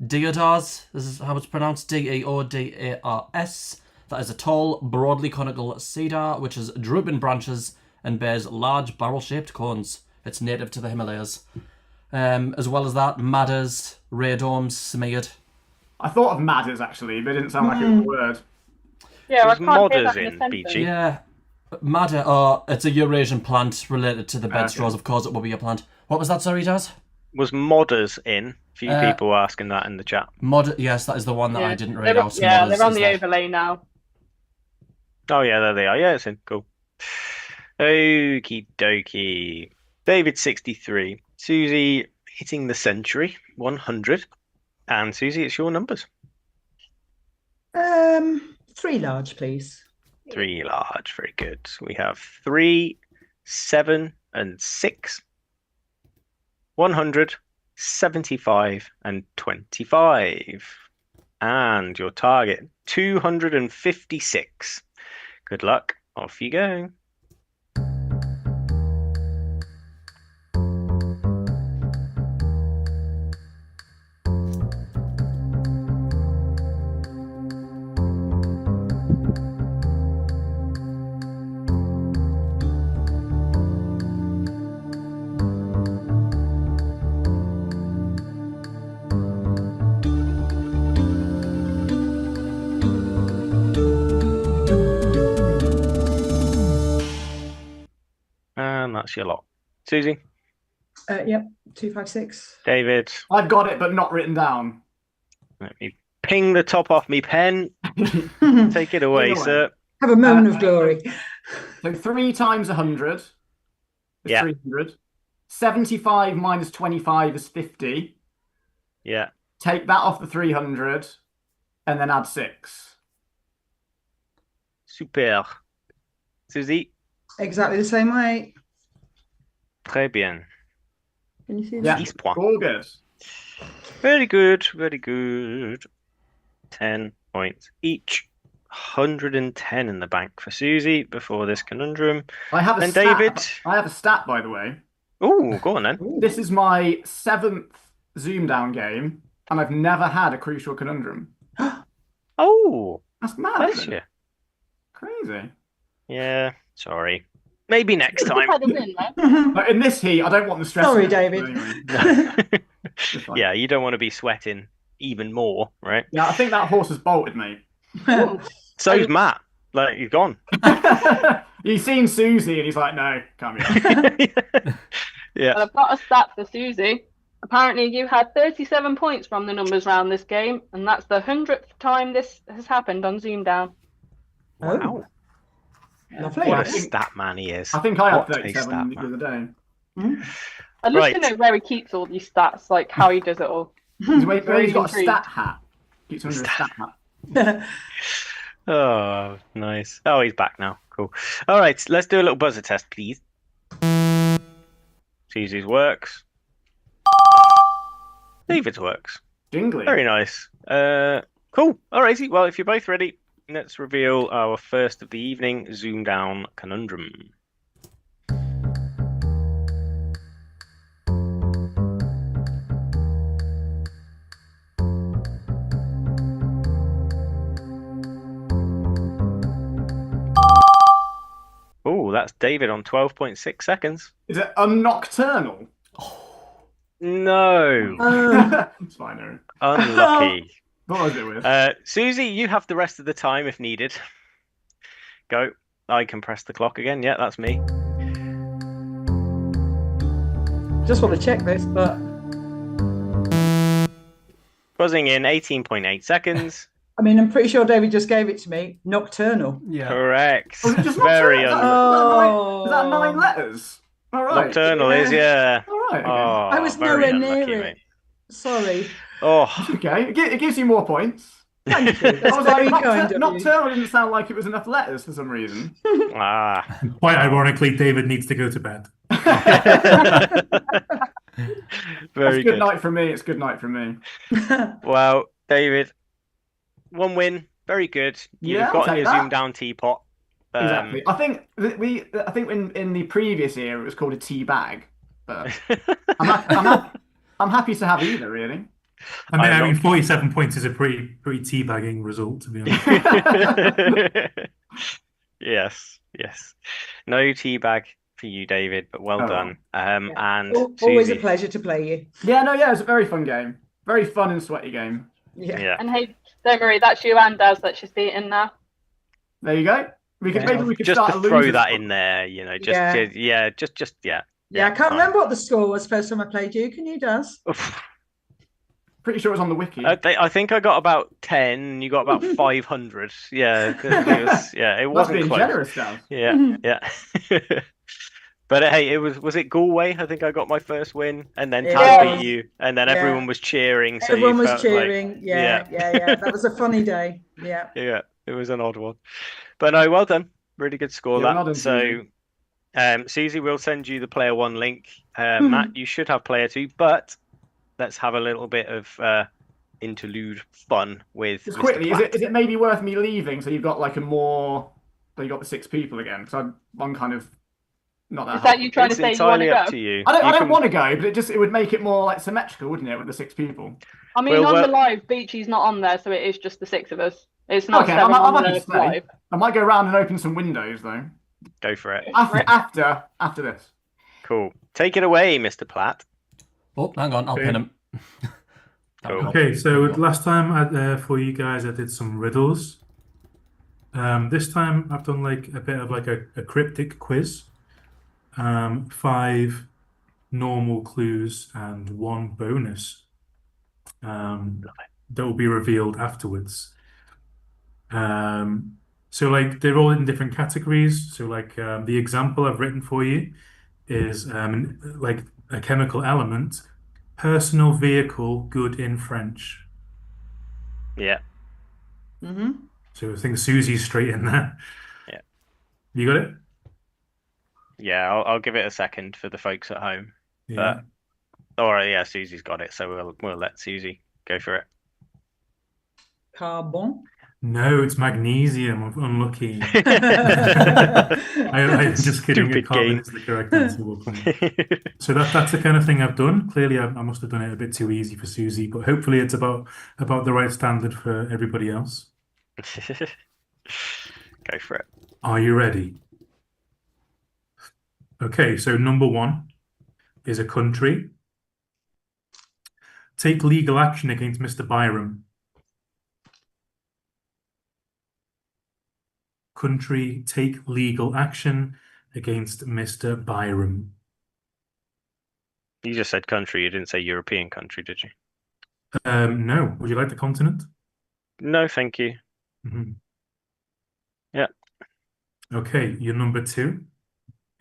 Deodars. This is how it's pronounced. Deodars. That is a tall, broadly conical cedar which has drooping branches and bears large barrel-shaped cones. It's native to the Himalayas. As well as that, madders, radomes, smeared. I thought of madders, actually, but it didn't sound like it was a word. Yeah, I There's can't hear modders that in in a sentence. Beachy. Yeah, madder. Oh, it's a Eurasian plant related to the bed straws. Of course, it will be a plant. What was that? Sorry, Daz. Was modders in? A few people were asking that in the chat. Mod. Yes, that is the one that I didn't read out. Yeah, Modders they're on is the there. overlay now. Oh, yeah, there they are. Yeah, it's in. Cool. Okie dokie. David 63. Susie hitting the century, 100. And Susie, it's your numbers. 3 large, please. 3 large. Very good. We have 3, 7, and 6. 100, 75, and 25. And your target, 256. Good luck. Off you go. And that's your lot. Susie? Yep, 256. David? I've got it, but not written down. Let me ping the top off me pen. Take it away, Take it away. sir. Have a moment of glory. So 3 times 100 is Yeah. 300. 75 minus 25 is 50. Yeah. Take that off the 300 and then add 6. Super. Susie? Exactly the same way. Très bien. Can you see Yeah, that? 10 points. all good. Very good, very good. 10 points each. 110 in the bank for Susie before this conundrum. I have a And stat. David? I have a stat, by the way. Oh, go on then. This is my 7th Zoomdown game, and I've never had a crucial conundrum. Oh, That's mad, bless isn't you. it? Crazy. Yeah, sorry. Maybe next time. Had a win, though. But in this heat, I don't want the stress. Sorry, of it. David. Anyway. It's fine. Yeah, you don't want to be sweating even more, right? Yeah, I think that horse has bolted, mate. So's Matt. Like, he's gone. He's seen Susie and he's like, no, can't be right. Yeah. Well, I've got a stat for Susie. Apparently, you had 37 points from the numbers round this game, and that's the 100th time this has happened on Zoomdown. Wow. Lovely. What a stat man he is. I think I had What a 37 stat the other day. I'd love Right. to know where he keeps all these stats, like how he does it all. He's got a intrigued. stat hat. Keeps under a stat hat. Oh, nice. Oh, he's back now. Cool. All right, let's do a little buzzer test, please. Susie's works. David's works. Jingly. Very nice. Cool. All righty. Well, if you're both ready, let's reveal our first of the evening Zoomdown Conundrum. Oh, that's David on 12.6 seconds. Is it unnocturnal? No. It's fine, Aaron. Unlucky. What was it with? Susie, you have the rest of the time if needed. Go. I can press the clock again. Yeah, that's me. Just want to check this, but Buzzing in 18.8 seconds. I mean, I'm pretty sure David just gave it to me. Nocturnal. Yeah. Correct. Was it just Very nocturnal? unlucky. Is that 9 letters? All right. Nocturnal is, yeah. All right. Okay. I was very nowhere unlucky, near mate. it. Sorry. That's Oh, okay. It gives you more points. Thank you. I That's was like, very kind of you. nocturnal didn't sound like it was enough letters for some reason. Quite ironically, David needs to go to bed. Very It's good good. night for me. It's good night for me. Well, David, one win, very good. You'd Yeah, have I'll gotten take your that. Zoom down teapot. Exactly. I think I think in the previous era it was called a tea bag, but I'm happy to have either, really. I'm I mean, not. 47 points is a pretty teabagging result, to be honest. Yes, yes. No teabag for you, David, but well Oh. done. Yeah. And Always a Susie. pleasure to play you. Yeah, no, yeah, it's a very fun game. Very fun and sweaty game. Yeah. Yeah. And hey, don't worry, that's you and Daz that she's beating now. There you go. Maybe we could Just start to a throw losers that club. in there, you know, Yeah. yeah. Yeah, I can't fine. remember what the score was first time I played you. Can you, Daz? Pretty sure it was on the wiki. I think I got about 10. You got about 500. Yeah, it was. Yeah, it That's wasn't being close. generous, Daz. Yeah. But hey, was it Galway? I think I got my first win, and then It Taz was. beat you, and then Yeah. everyone was cheering. So Everyone you was felt cheering. like, Yeah. That was a funny day. Yeah. yeah, it was an odd one. But no, well done. Really good score Yeah, that. well done, So, Susie. Susie will send you the player one link. Matt, you should have player two, but let's have a little bit of interlude fun with Just Mr. quickly, Platt. is it maybe worth me leaving so you've got like a more so you got the 6 people again? Because I'm kind of not that Is that helpful. you trying It's to say you want to entirely up go? to you. I don't can- want to go, but it would make it more like symmetrical, wouldn't it, with the 6 people? I mean, Well, on the live, Beachy's not on there, so it is just the 6 of us. It's not Okay, 7 I'm on happy the to stay. live. I might go around and open some windows though. Go for it. After this. Cool. Take it away, Mr. Platt. Oh, hang on, I'll pin him. Cool. Okay, so last time for you guys, I did some riddles. This time I've done like a bit of like a cryptic quiz. 5 normal clues and 1 bonus that will be revealed afterwards. So like they're all in different categories. So like the example I've written for you is like a chemical element, personal vehicle, good in French. Yeah. So I think Susie's straight in there. Yeah. You got it? Yeah, I'll give it a second for the folks at home. Yeah. All right, yeah, Susie's got it, so we'll let Susie go for it. Carbon. No, it's magnesium. I'm unlucky. I'm just kidding. Stupid Carbon game. is the correct answer. So that's the kind of thing I've done. Clearly, I must have done it a bit too easy for Susie, but hopefully it's about the right standard for everybody else. Go for it. Are you ready? Okay, so number 1 is a country. Take legal action against Mr. Byram. Country, take legal action against Mr. Byram. You just said country, you didn't say European country, did you? No. Would you like the continent? No, thank you. Yeah. Okay, your number 2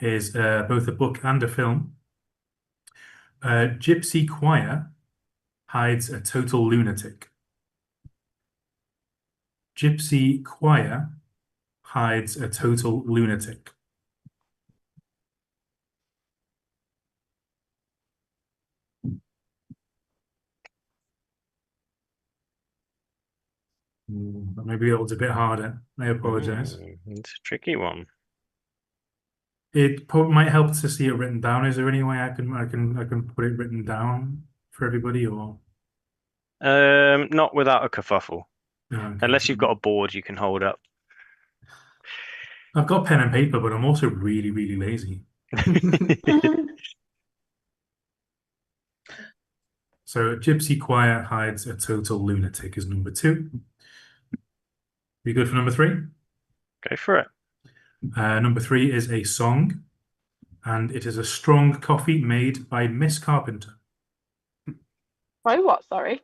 is both a book and a film. Gypsy choir hides a total lunatic. Gypsy choir hides a total lunatic. Maybe it was a bit harder. I apologize. It's a tricky one. It might help to see it written down. Is there any way I can put it written down for everybody, or Not without a kerfuffle. okay. Unless you've got a board you can hold up. I've got pen and paper, but I'm also really, really lazy. So Gypsy choir hides a total lunatic is number 2. You good for number 3? Go for it. Number 3 is a song, and it is a strong coffee made by Miss Carpenter. By what, sorry?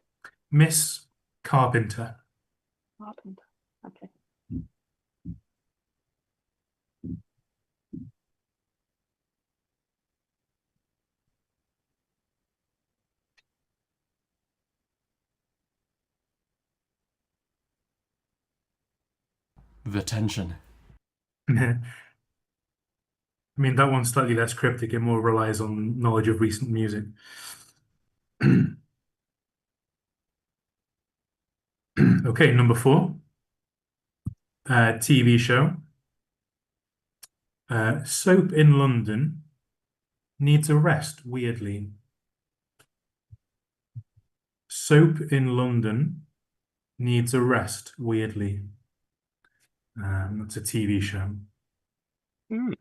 Miss Carpenter. Okay. The tension. I mean, that one's slightly less cryptic. It more relies on knowledge of recent music. Okay, number 4. TV show. Soap in London needs a rest, weirdly. Soap in London needs a rest, weirdly. That's a TV show. Hmm.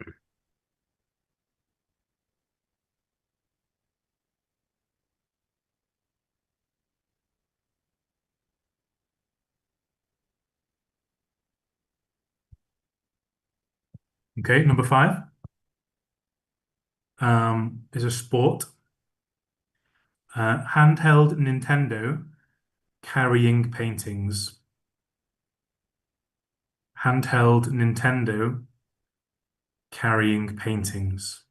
Okay, number 5 is a sport. Handheld Nintendo carrying paintings. Handheld Nintendo carrying paintings.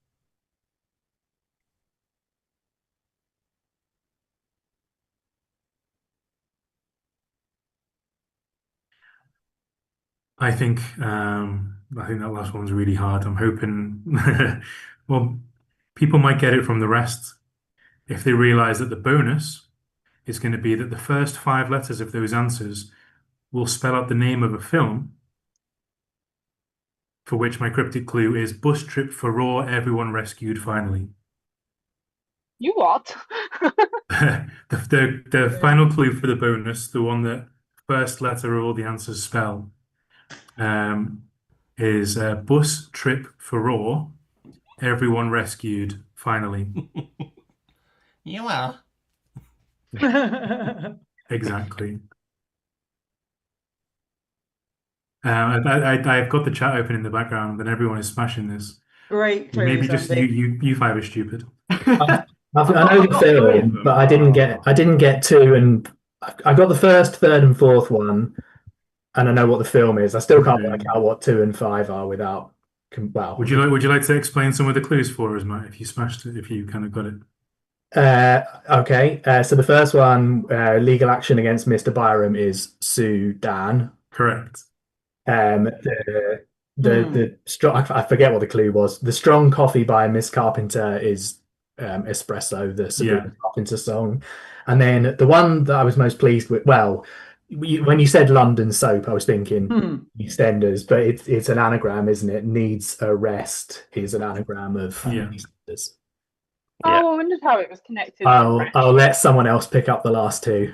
I think that last one's really hard. I'm hoping, well, people might get it from the rest if they realize that the bonus is going to be that the first 5 letters of those answers will spell out the name of a film, for which my cryptic clue is bus trip for Raw, everyone rescued finally. You what? The final clue for the bonus, the one that first letter of all the answers spell, is bus trip for Raw, everyone rescued finally. You are. Exactly. I've got the chat open in the background, and everyone is smashing this. Great clues, Maybe just Andy. you 5 are stupid. I know the film, but I didn't get 2, and I got the first, third, and fourth one, and I know what the film is. I still can't work out what 2 and 5 are without. Well, Would you like to explain some of the clues for us, Matt? If you smashed it, if you kind of got it. Okay. So the first one, legal action against Mr. Byram, is sue Dan. Correct. The strong, I forget what the clue was. The strong coffee by Miss Carpenter is Espresso, the Sabrina Carpenter song. And then the one that I was most pleased with, well, when you said London soap, I was thinking EastEnders, but it's an anagram, isn't it? Needs a rest is an anagram of EastEnders. Oh, I wondered how it was connected. I'll let someone else pick up the last 2.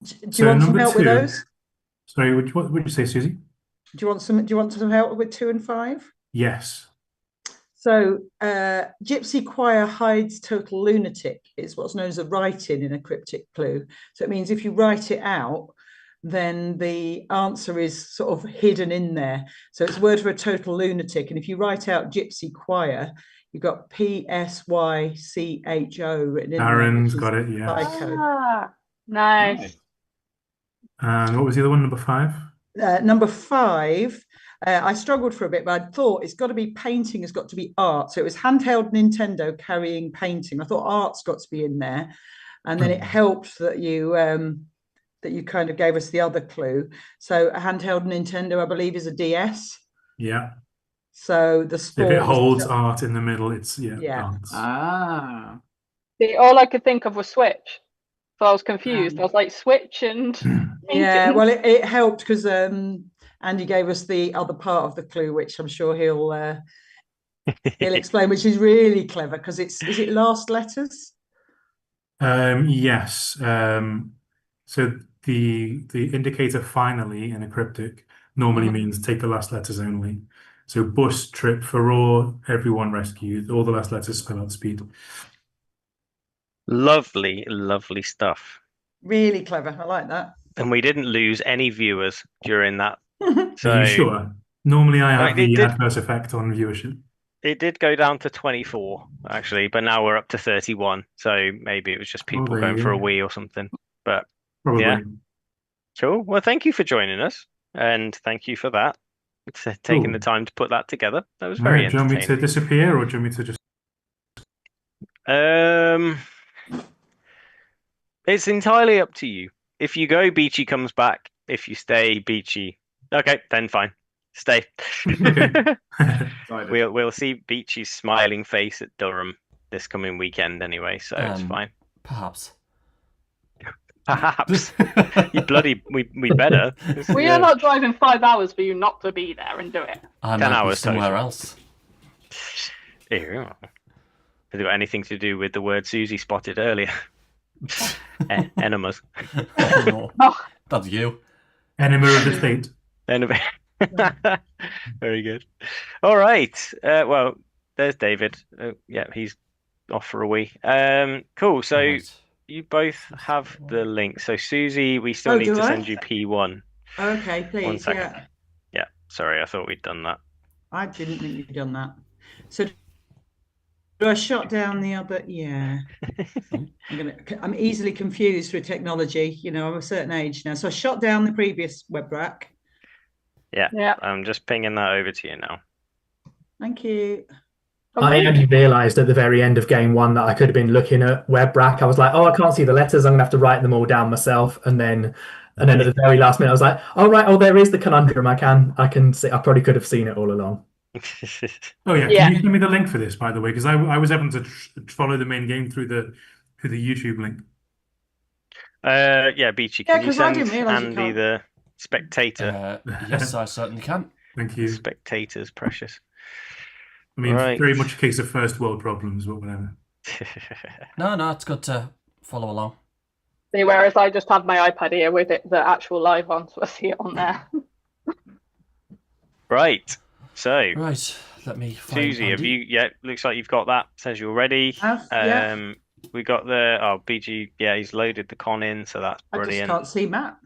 Do you want some help with those? Sorry, what would you say, Susie? Do you want some help with 2 and 5? Yes. So, Gypsy Choir hides total lunatic is what's known as a write-in in a cryptic clue. So it means if you write it out, then the answer is sort of hidden in there. So it's a word for a total lunatic. And if you write out Gypsy Choir, you've got PSYCHO written in there. Darren's got it, yeah. Ah, nice. And what was the other one, number 5? Number 5, I struggled for a bit, but I thought it's got to be painting, has got to be art. So it was handheld Nintendo carrying painting. I thought art's got to be in there. And then it helped that you kind of gave us the other clue. So a handheld Nintendo, I believe, is a DS. Yeah. So the sport. If it holds art in the middle, it's art. Ah. See, all I could think of was Switch. So I was confused. I was like, Switch and yeah, well, it helped because Andy gave us the other part of the clue, which I'm sure he'll explain, which is really clever because is it last letters? Yes. So the indicator finally in a cryptic normally means take the last letters only. So bus trip for Raw, everyone rescued. All the last letters spell out speed. Lovely, lovely stuff. Really clever. I like that. And we didn't lose any viewers during that. So Are you sure? Normally I have the adverse effect on viewership. It did go down to 24, actually, but now we're up to 31. So maybe it was just people going for a wee or something. But probably. Yeah. Cool. Well, thank you for joining us. And thank you for that. Taking the time to put that together. That was very entertaining. Do you want me to disappear or do you want me to just... It's entirely up to you. If you go, Beachy comes back. If you stay, Beachy Okay, then fine. Stay. Okay. Decided. We'll see Beachy's smiling face at Durham this coming weekend anyway, so it's fine. Perhaps. Perhaps. You bloody we better. We are not driving 5 hours for you not to be there and do it. I 10 might be hours somewhere total. else. Ew. Has it got anything to do with the word Susie spotted earlier? Enemas. No, Oh, that's you. Enema of the state. Enema. Very good. All right. Well, there's David. Yeah, he's off for a wee. Cool. So Right. you both have the link. So Susie, we still Oh, need do to I? send you P1. Okay, please. second. Yeah, Yeah. Sorry, I thought we'd done that. I didn't think you'd done that. So do I shut down the other? Yeah. I'm easily confused with technology. You know, I'm a certain age now. So I shut down the previous web rack. yeah. I'm just pinging that over to you now. Thank you. I only realised at the very end of game one that I could have been looking at web rack. I was like, oh, I can't see the letters. I'm gonna have to write them all down myself. And then at the very last minute, I was like, oh right, oh there is the conundrum. I can see. I probably could have seen it all along. Oh yeah, Yeah. can you send me the link for this, by the way? Because I was having to follow the main game through the YouTube link. Yeah, Beachy, Yeah, can you 'cause I send didn't realise you Andy can't. the spectator? Yes, I certainly can. Thank you. Spectator's precious. I mean, Right. very much a case of first world problems, but whatever. No, it's good to follow along. See, whereas I just have my iPad here with it, the actual live on, so I see it on there. Right. So, Right, let me find Susie, have Andy. you? Yeah, looks like you've got that. Says you're ready. Yeah. We got the BG. Yeah, he's loaded the con in, so that's I just brilliant. can't see Matt.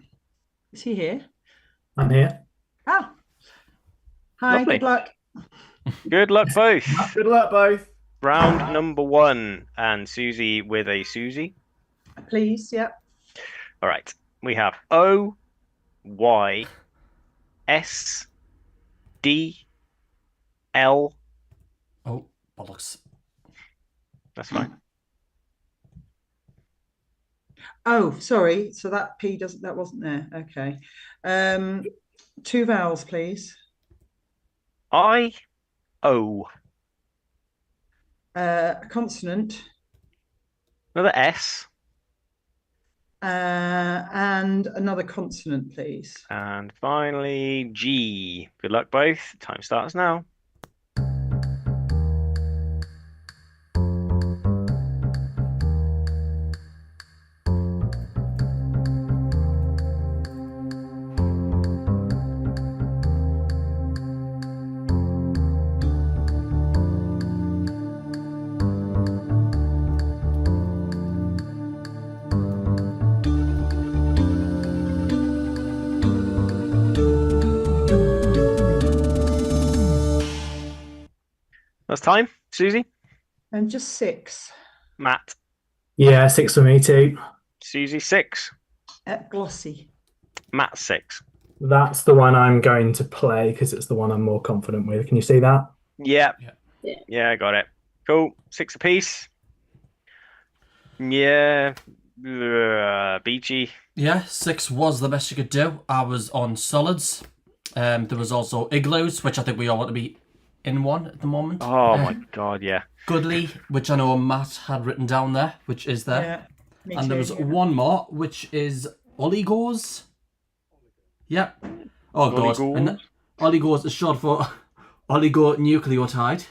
Is he here? I'm here. Ah. Hi, Lovely. good luck. Good luck, both. Good luck, both. Round number 1, and Susie with a Susie. Please, yeah. All right. We have O, Y, S, D, L. Oh, bollocks. That's fine. Oh, sorry. So that that wasn't there. Okay. 2 vowels, please. I, O. A consonant. Another S. And another consonant, please. And finally, G. Good luck, both. Time starts now. That's time. Susie? And just 6. Matt? Yeah, 6 for me too. Susie, 6. Glossy. Matt, 6. That's the one I'm going to play because it's the one I'm more confident with. Can you see that? Yeah. Yeah. Yeah, I got it. Cool. 6 apiece. Yeah. Beachy. Yeah, 6 was the best you could do. I was on solids. There was also igloos, which I think we all want to be in one at the moment. Oh my god, yeah. Goodly, which I know Matt had written down there, which is there. Yeah. Me And too, there was yeah. one more, which is oligos. Yep. Oh god. Oligos? And oligos is short for oligonucleotide,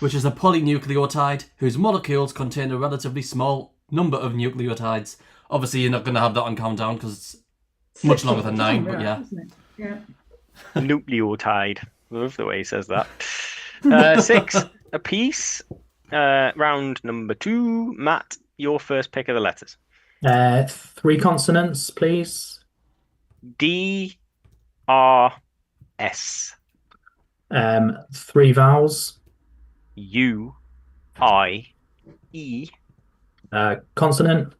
which is a polynucleotide whose molecules contain a relatively small number of nucleotides. Obviously, you're not going to have that on countdown because it's much longer than 9, but yeah. Isn't it? Yeah. Nucleotide. Love the way he says that. 6 apiece. Round number 2. Matt, your first pick of the letters. 3 consonants, please. D, R, S. 3 vowels. U, I, E. Consonant.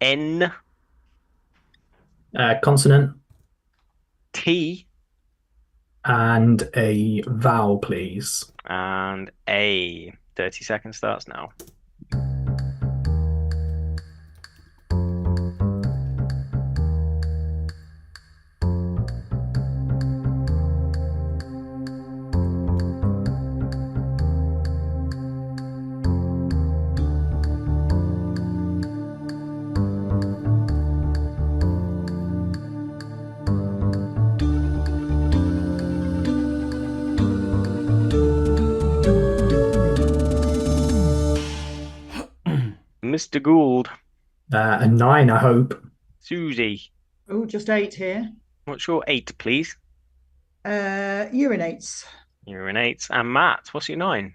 N, Consonant. T, And a vowel, please. and A. 30 seconds starts now. Mr. Gould. A 9, I hope. Susie, Oh, just 8 here. what's your 8, please? Urinates. Urinates. And Matt, what's your 9?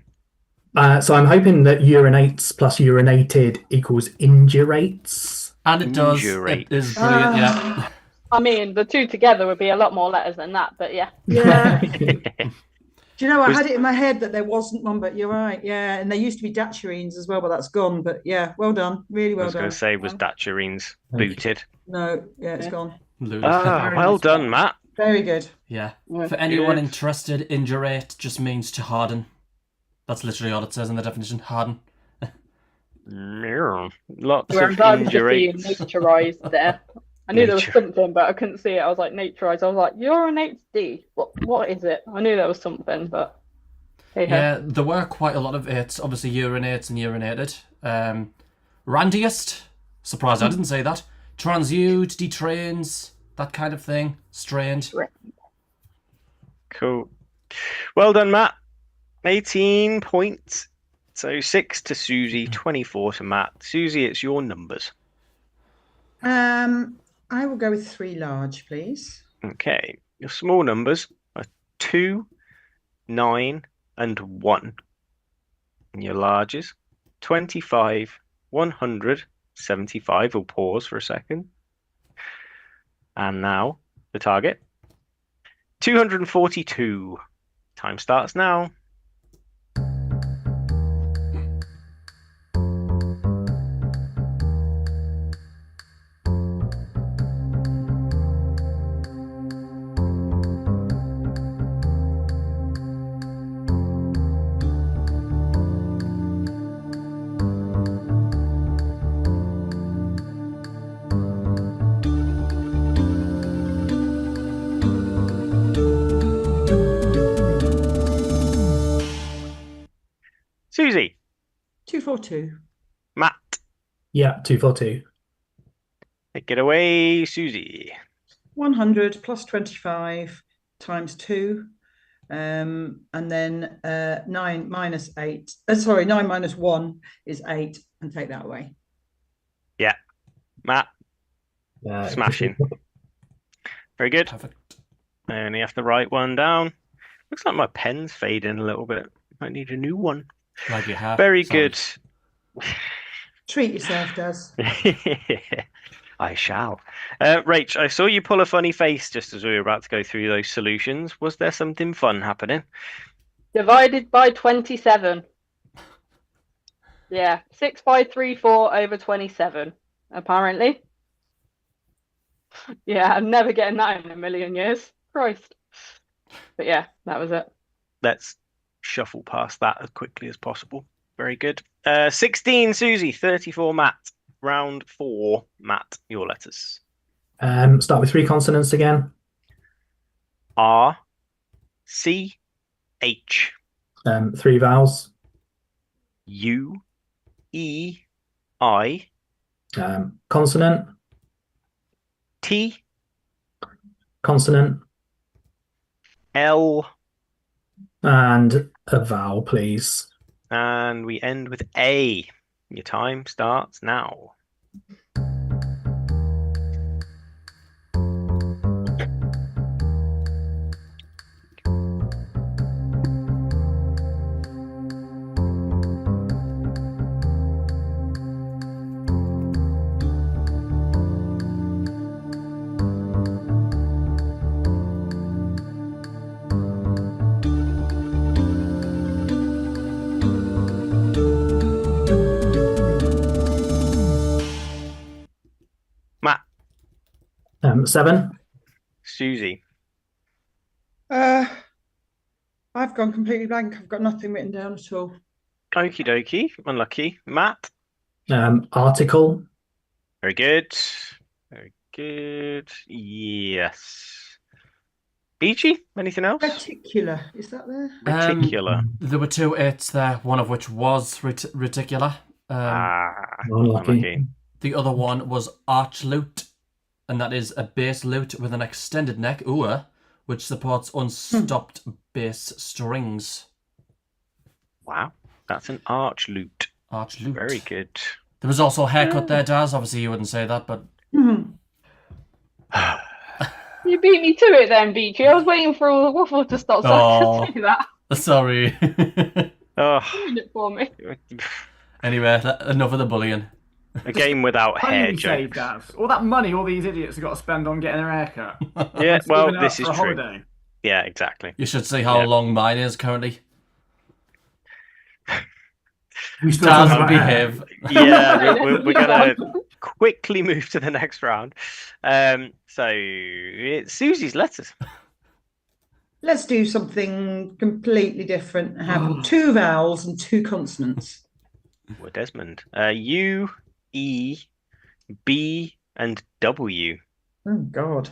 So I'm hoping that urinates plus urinated equals indurates. And it does. Indurate. It is brilliant, yeah. I mean, the two together would be a lot more letters than that, but yeah. Yeah. Do you know, I Was- had it in my head that there wasn't one, but you're right. Yeah, and there used to be daturines as well, but that's gone. But yeah, well done. Really I well was done. going to say, was Datcherines booted? No, yeah, it's Yeah. gone. Ludicrous. Ah, well done, Matt. Very good. Yeah. Yeah. For anyone Good. interested, indurate just means to harden. That's literally all it says in the definition. Harden. Lots We're of glad to see indurates. naturized there. I knew there was Nature. something, but I couldn't see it. I was like, naturized. I was like, urinates D. What is it? I knew there was something, but hey ho. Yeah, there were quite a lot of it. Obviously, urinates and urinated. Randiest. Surprised I didn't say that. Transude, detrains, that kind of thing. Strained. Cool. Well done, Matt. 18 points. So 6 to Susie, 24 to Matt. Susie, it's your numbers. I will go with 3 large, please. Okay. Your small numbers are 2, 9, and 1. And your larges, 25, 100, 75. We'll pause for a second. And now the target, 242. Time starts now. Susie, 242. Matt, Yeah, 242. take it away, Susie. 100 plus 25 times 2. And then 9 minus 8. 9 minus 1 is 8. And take that away. Yeah. Matt, smashing. Very good. Perfect. I only have to write one down. Looks like my pen's fading a little bit. Might need a new one. Like you have. Very Sorry. good. Treat yourself, Des. I shall. Rach, I saw you pull a funny face just as we were about to go through those solutions. Was there something fun happening? Divided by 27. Yeah, 6 by 3, 4 over 27, apparently. Yeah, I'm never getting that in a million years. Christ. But yeah, that was it. Let's shuffle past that as quickly as possible. Very good. 16, Susie. 34, Matt. Round 4, Matt. Your letters. Start with 3 consonants again. R, C, H, 3 vowels. U, E, I, Consonant, T, consonant, L, and a vowel, please. and we end with A. Your time starts now. Matt, 7. Susie, I've gone completely blank. I've got nothing written down at all. okie dokie, unlucky. Matt, Article, very good. Very good. Yes. Beachy, anything else? Reticular, is that there? Reticular. There were 2 8s there, one of which was reticular. unlucky. Unlucky. The other one was arch lute, and that is a bass lute with an extended neck, which supports unstopped bass strings. Wow, that's an arch lute. Arch lute. Very good. There was also a haircut there, Daz. Obviously, you wouldn't say that, but Mhm. You beat me to it then, Beachy. I was waiting for all the waffle to stop so I could say that. sorry. Oh, Ruined it for me. Anyway, enough of the bullying. a game without Money hair we saved, jokes. Daz. All that money all these idiots have got to spend on getting their hair cut. Yeah, well, Saving it this up is for a true. holiday. Yeah, exactly. You should see how Yeah. long mine is currently. We still Daz, talking about hair? behave. Yeah, we're gonna quickly move to the next round. So it's Susie's letters. Let's do something completely different. Have 2 vowels and 2 consonants. Well, Desmond. U, E, B, and W. Oh God.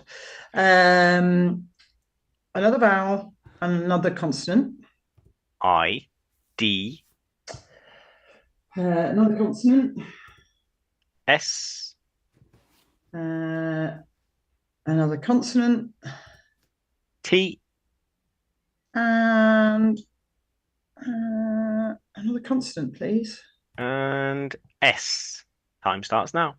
Another vowel and another consonant. I, D, Another consonant. S, Another consonant. T, And another consonant, please. and S. Time starts now.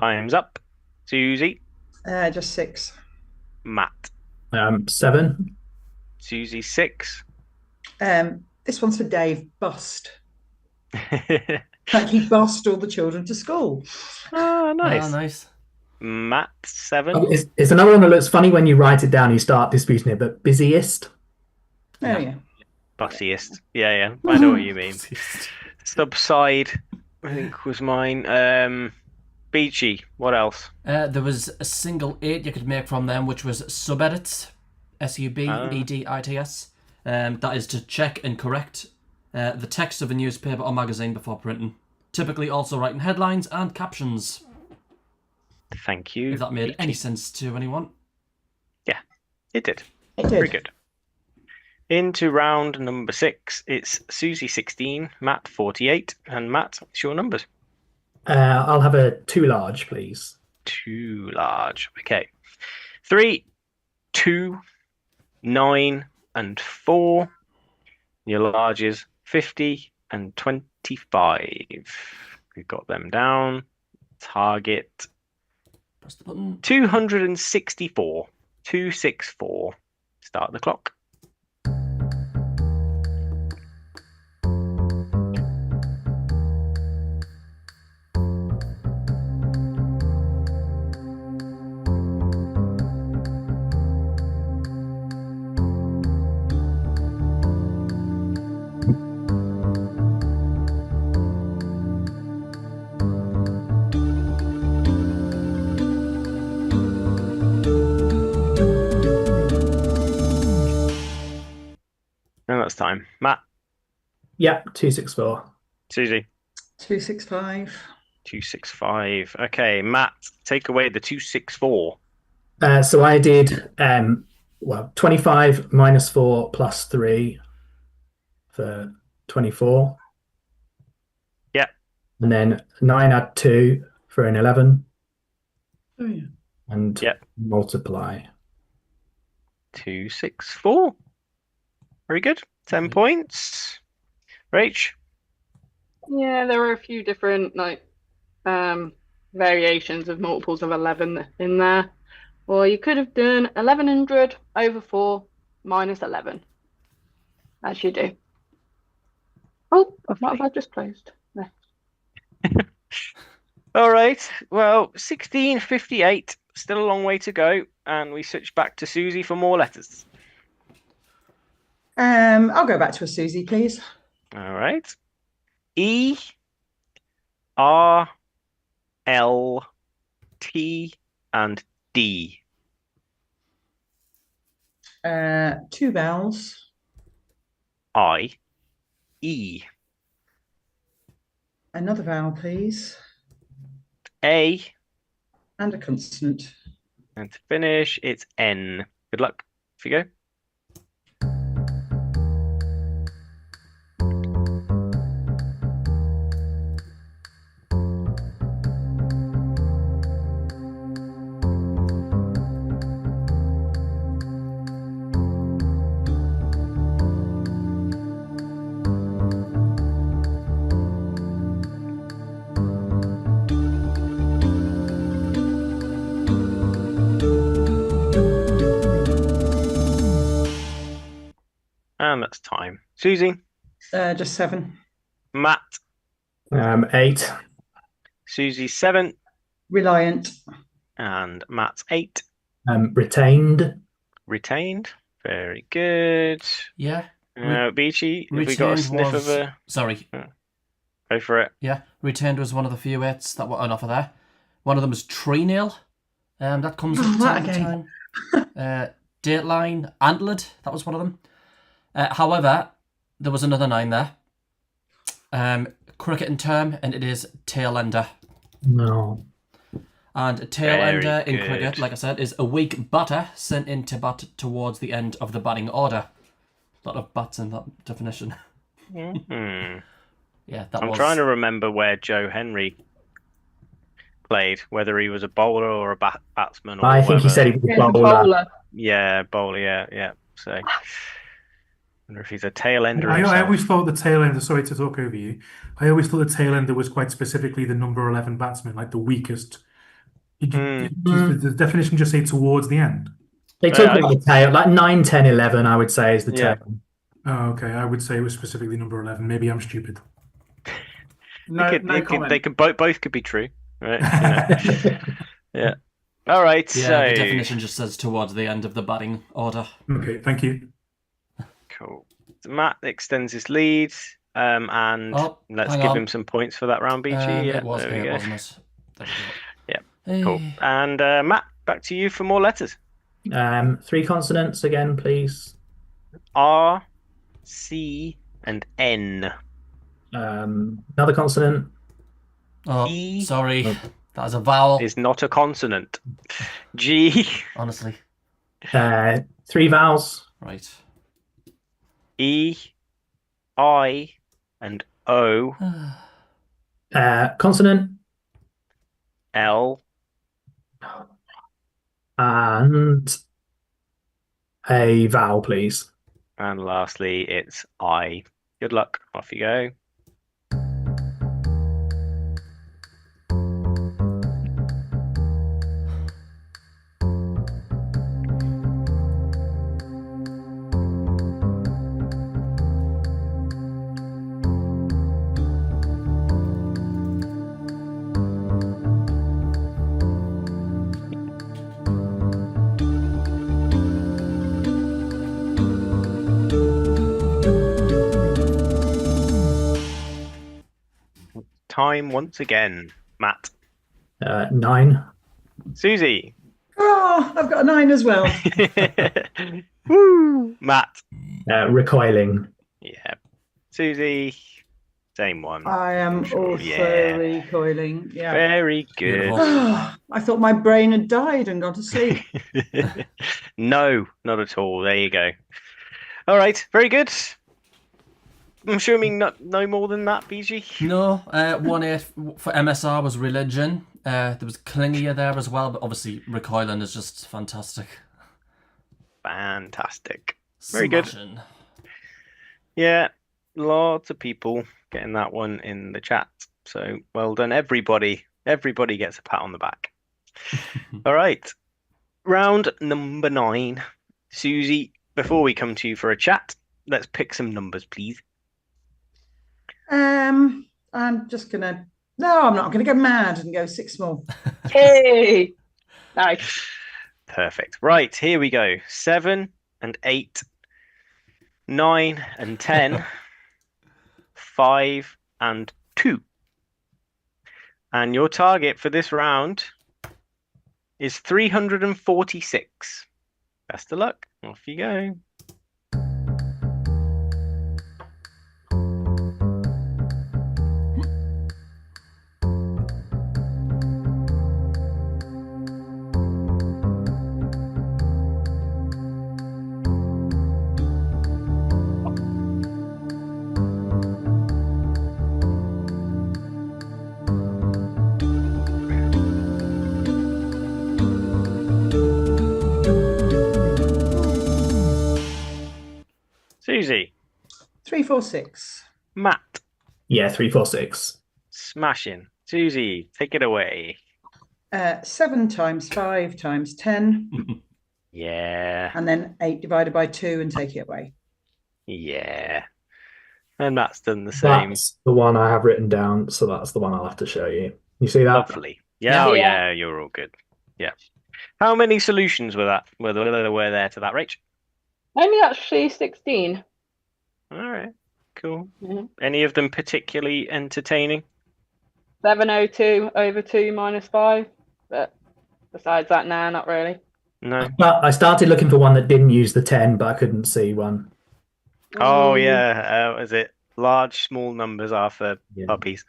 Time's up. Susie, Just 6. Matt. 7. Susie 6. This one's for Dave. Bust. Like he bussed all the children to school. Oh, nice. Ah, nice. Matt 7. Oh, it's another one that looks funny when you write it down. You start disputing it, but busiest. Oh yeah. Bussiest. Yeah, I know what you mean. Subside, I think, was mine. Beachy, what else? There was a single 8 you could make from them, which was subedits. SUBEDITS. That is to check and correct the text of a newspaper or magazine before printing. Typically also writing headlines and captions. Thank you. If that made Beachy. any sense to anyone. Yeah, it did. It did. Very good. Into round number 6, it's Susie 16, Matt 48, and Matt, it's your numbers. I'll have a 2 large, please. 2 large. Okay. 3, 2, 9, and 4. Your larges 50 and 25. We've got them down. Target Press the button. 264. 264. Start the clock. And that's time. Matt, Yep, 264. Susie, 265. 265. Okay, Matt, take away the 264. So I did 25 minus 4 plus 3 for 24. Yeah. And then 9 add 2 for an 11. Oh yeah. And Yep. multiply. 264. Very good. 10 points. Rach, Yeah, there were a few different variations of multiples of 11 in there. Or you could have done 1100 over 4 minus 11, as you do. Oh, what have I just closed? No. all right. Well, 1658. Still a long way to go. And we switch back to Susie for more letters. I'll go back to a Susie, please. All right. E, R, L, T, and D. 2 vowels. I, E. Another vowel, please. A. And a consonant. And to finish, it's N. Good luck. Off you go. And that's time. Susie, Just 7. Matt, 8. Susie 7, Reliant. and Matt's 8. Retained. Retained. Very good. Yeah. Beachy, have we got a sniff of a... Sorry. Go for it. Yeah. Retained was one of the few 8s that were on offer there. One of them was tree nail. That comes at time to time. Dateline, antlered. That was one of them. However, there was another 9 there. Cricket in term, and it is tail ender. No. And a tail ender in cricket, like I said, is a weak batter sent in to bat towards the end of the batting order. A lot of bats in that definition. Mm-hmm. Yeah, I'm trying to remember where Joe Henry played, whether he was a bowler or a batsman. Or I think he said he was a bowler. Yeah, bowler, yeah. So, I wonder if he's a tail ender. I always thought the tail ender, sorry to talk over you, I always thought the tail ender was quite specifically the number 11 batsman, like the weakest. Does the definition just say towards the end? They talk about the tail, like 9, 10, 11, I would say, is the tail. Oh, okay. I would say it was specifically number 11. Maybe I'm stupid. They could both could be true, right? Yeah. All right. Yeah, so the definition just says towards the end of the batting order. Okay, thank you. Cool. So Matt extends his lead, and let's give him some points for that round, Beachy. It was there we go. wasn't it? Yeah. Cool. And Matt, back to you for more letters. 3 consonants again, please. R, C, and N. Another consonant. Oh, E. sorry. That is a vowel. Is not a consonant. G. Honestly. 3 vowels. Right. E, I, and O. Consonant. L. And a vowel, please. And lastly, it's I. Good luck. Off you go. Time once again, Matt. 9. Susie. Oh, I've got a 9 as well. Woo! Matt. Recoiling. Yeah. Susie. Same one. I am also recoiling. Yeah. Very good. I thought my brain had died and gone to sleep. No, not at all. There you go. All right. Very good. I'm assuming no more than that, BG? No, 1-8 for MSR was religion. There was clingier there as well, but obviously recoiling is just fantastic. Fantastic. Very good. Smashing. Yeah, lots of people getting that one in the chat. So well done, everybody. Everybody gets a pat on the back. All right. Round number 9. Susie, before we come to you for a chat, let's pick some numbers, please. I'm just gonna. No, I'm not gonna go mad and go 6 more. Hey, nice. Perfect. Right, here we go. 7 and 8, 9 and 10, 5 and 2. And your target for this round is 346. Best of luck. Off you go. 346. Matt. Yeah, 346. Smashing. Susie, take it away. 7 times 5 times 10. Yeah. And then 8 divided by 2 and take it away. Yeah. And Matt's done the same. That's the one I have written down, so that's the one I'll have to show you. You see that? Lovely. Yeah, Yeah. oh yeah, you're all good. Yeah. How many solutions were there to that, Rach? Only actually 16. All right. Cool. Mhm. Any of them particularly entertaining? 702 over 2 minus 5. But besides that, nah, not really. No. But I started looking for one that didn't use the 10, but I couldn't see one. Oh yeah. Is it large, small numbers are for Yeah. puppies?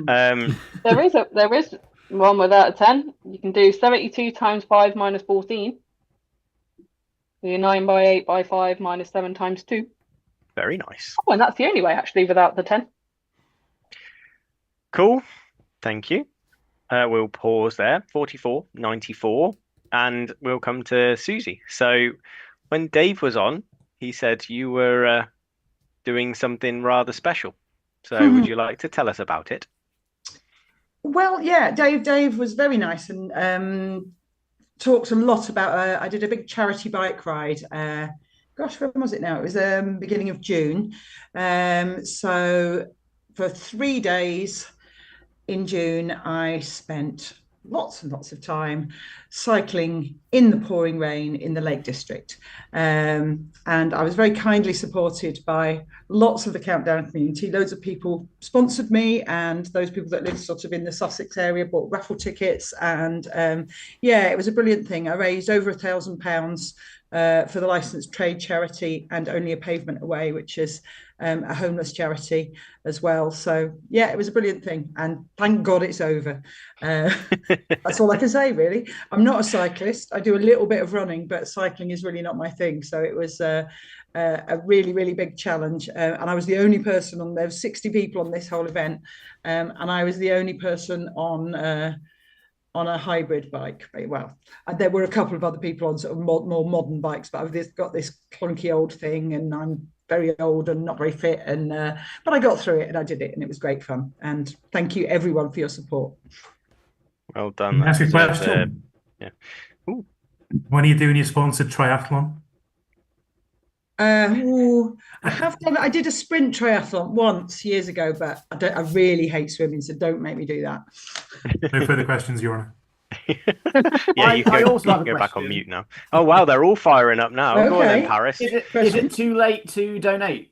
There is one without a 10. You can do 72 times 5 minus 14. Do 9 by 8 by 5 minus 7 times 2. Very nice. Oh, and that's the only way actually without the 10. Cool. Thank you. We'll pause there. 44, 94, and we'll come to Susie. So when Dave was on, he said you were doing something rather special. So would you like to tell us about it? Well, yeah, Dave was very nice and talked a lot about. I did a big charity bike ride. Gosh, when was it now? It was beginning of June. So for 3 days in June, I spent lots and lots of time cycling in the pouring rain in the Lake District. And I was very kindly supported by lots of the Countdown community. Loads of people sponsored me, and those people that live sort of in the Sussex area bought raffle tickets. And yeah, it was a brilliant thing. I raised over £1,000 for the Licensed Trade Charity and Only a Pavement Away, which is a homeless charity as well. So yeah, it was a brilliant thing, and thank God it's over. That's all I can say, really. I'm not a cyclist. I do a little bit of running, but cycling is really not my thing. So it was a really, really big challenge, and I was the only person on. There were 60 people on this whole event, and I was the only person on a hybrid bike. Well, there were a couple of other people on sort of more modern bikes, but I've got this clunky old thing, and I'm very old and not very fit. And but I got through it and I did it, and it was great fun. And thank you everyone for your support. Well done. Can I ask you a question? Yeah. Ooh. When are you doing your sponsored triathlon? I have done. I did a sprint triathlon once years ago, but I really hate swimming, so don't make me do that. No further questions, Your Honour. Yeah, you I also have can a go back on question. mute now. Oh wow, they're all firing up now. Go on then, Okay. Paris. Is it too late to donate?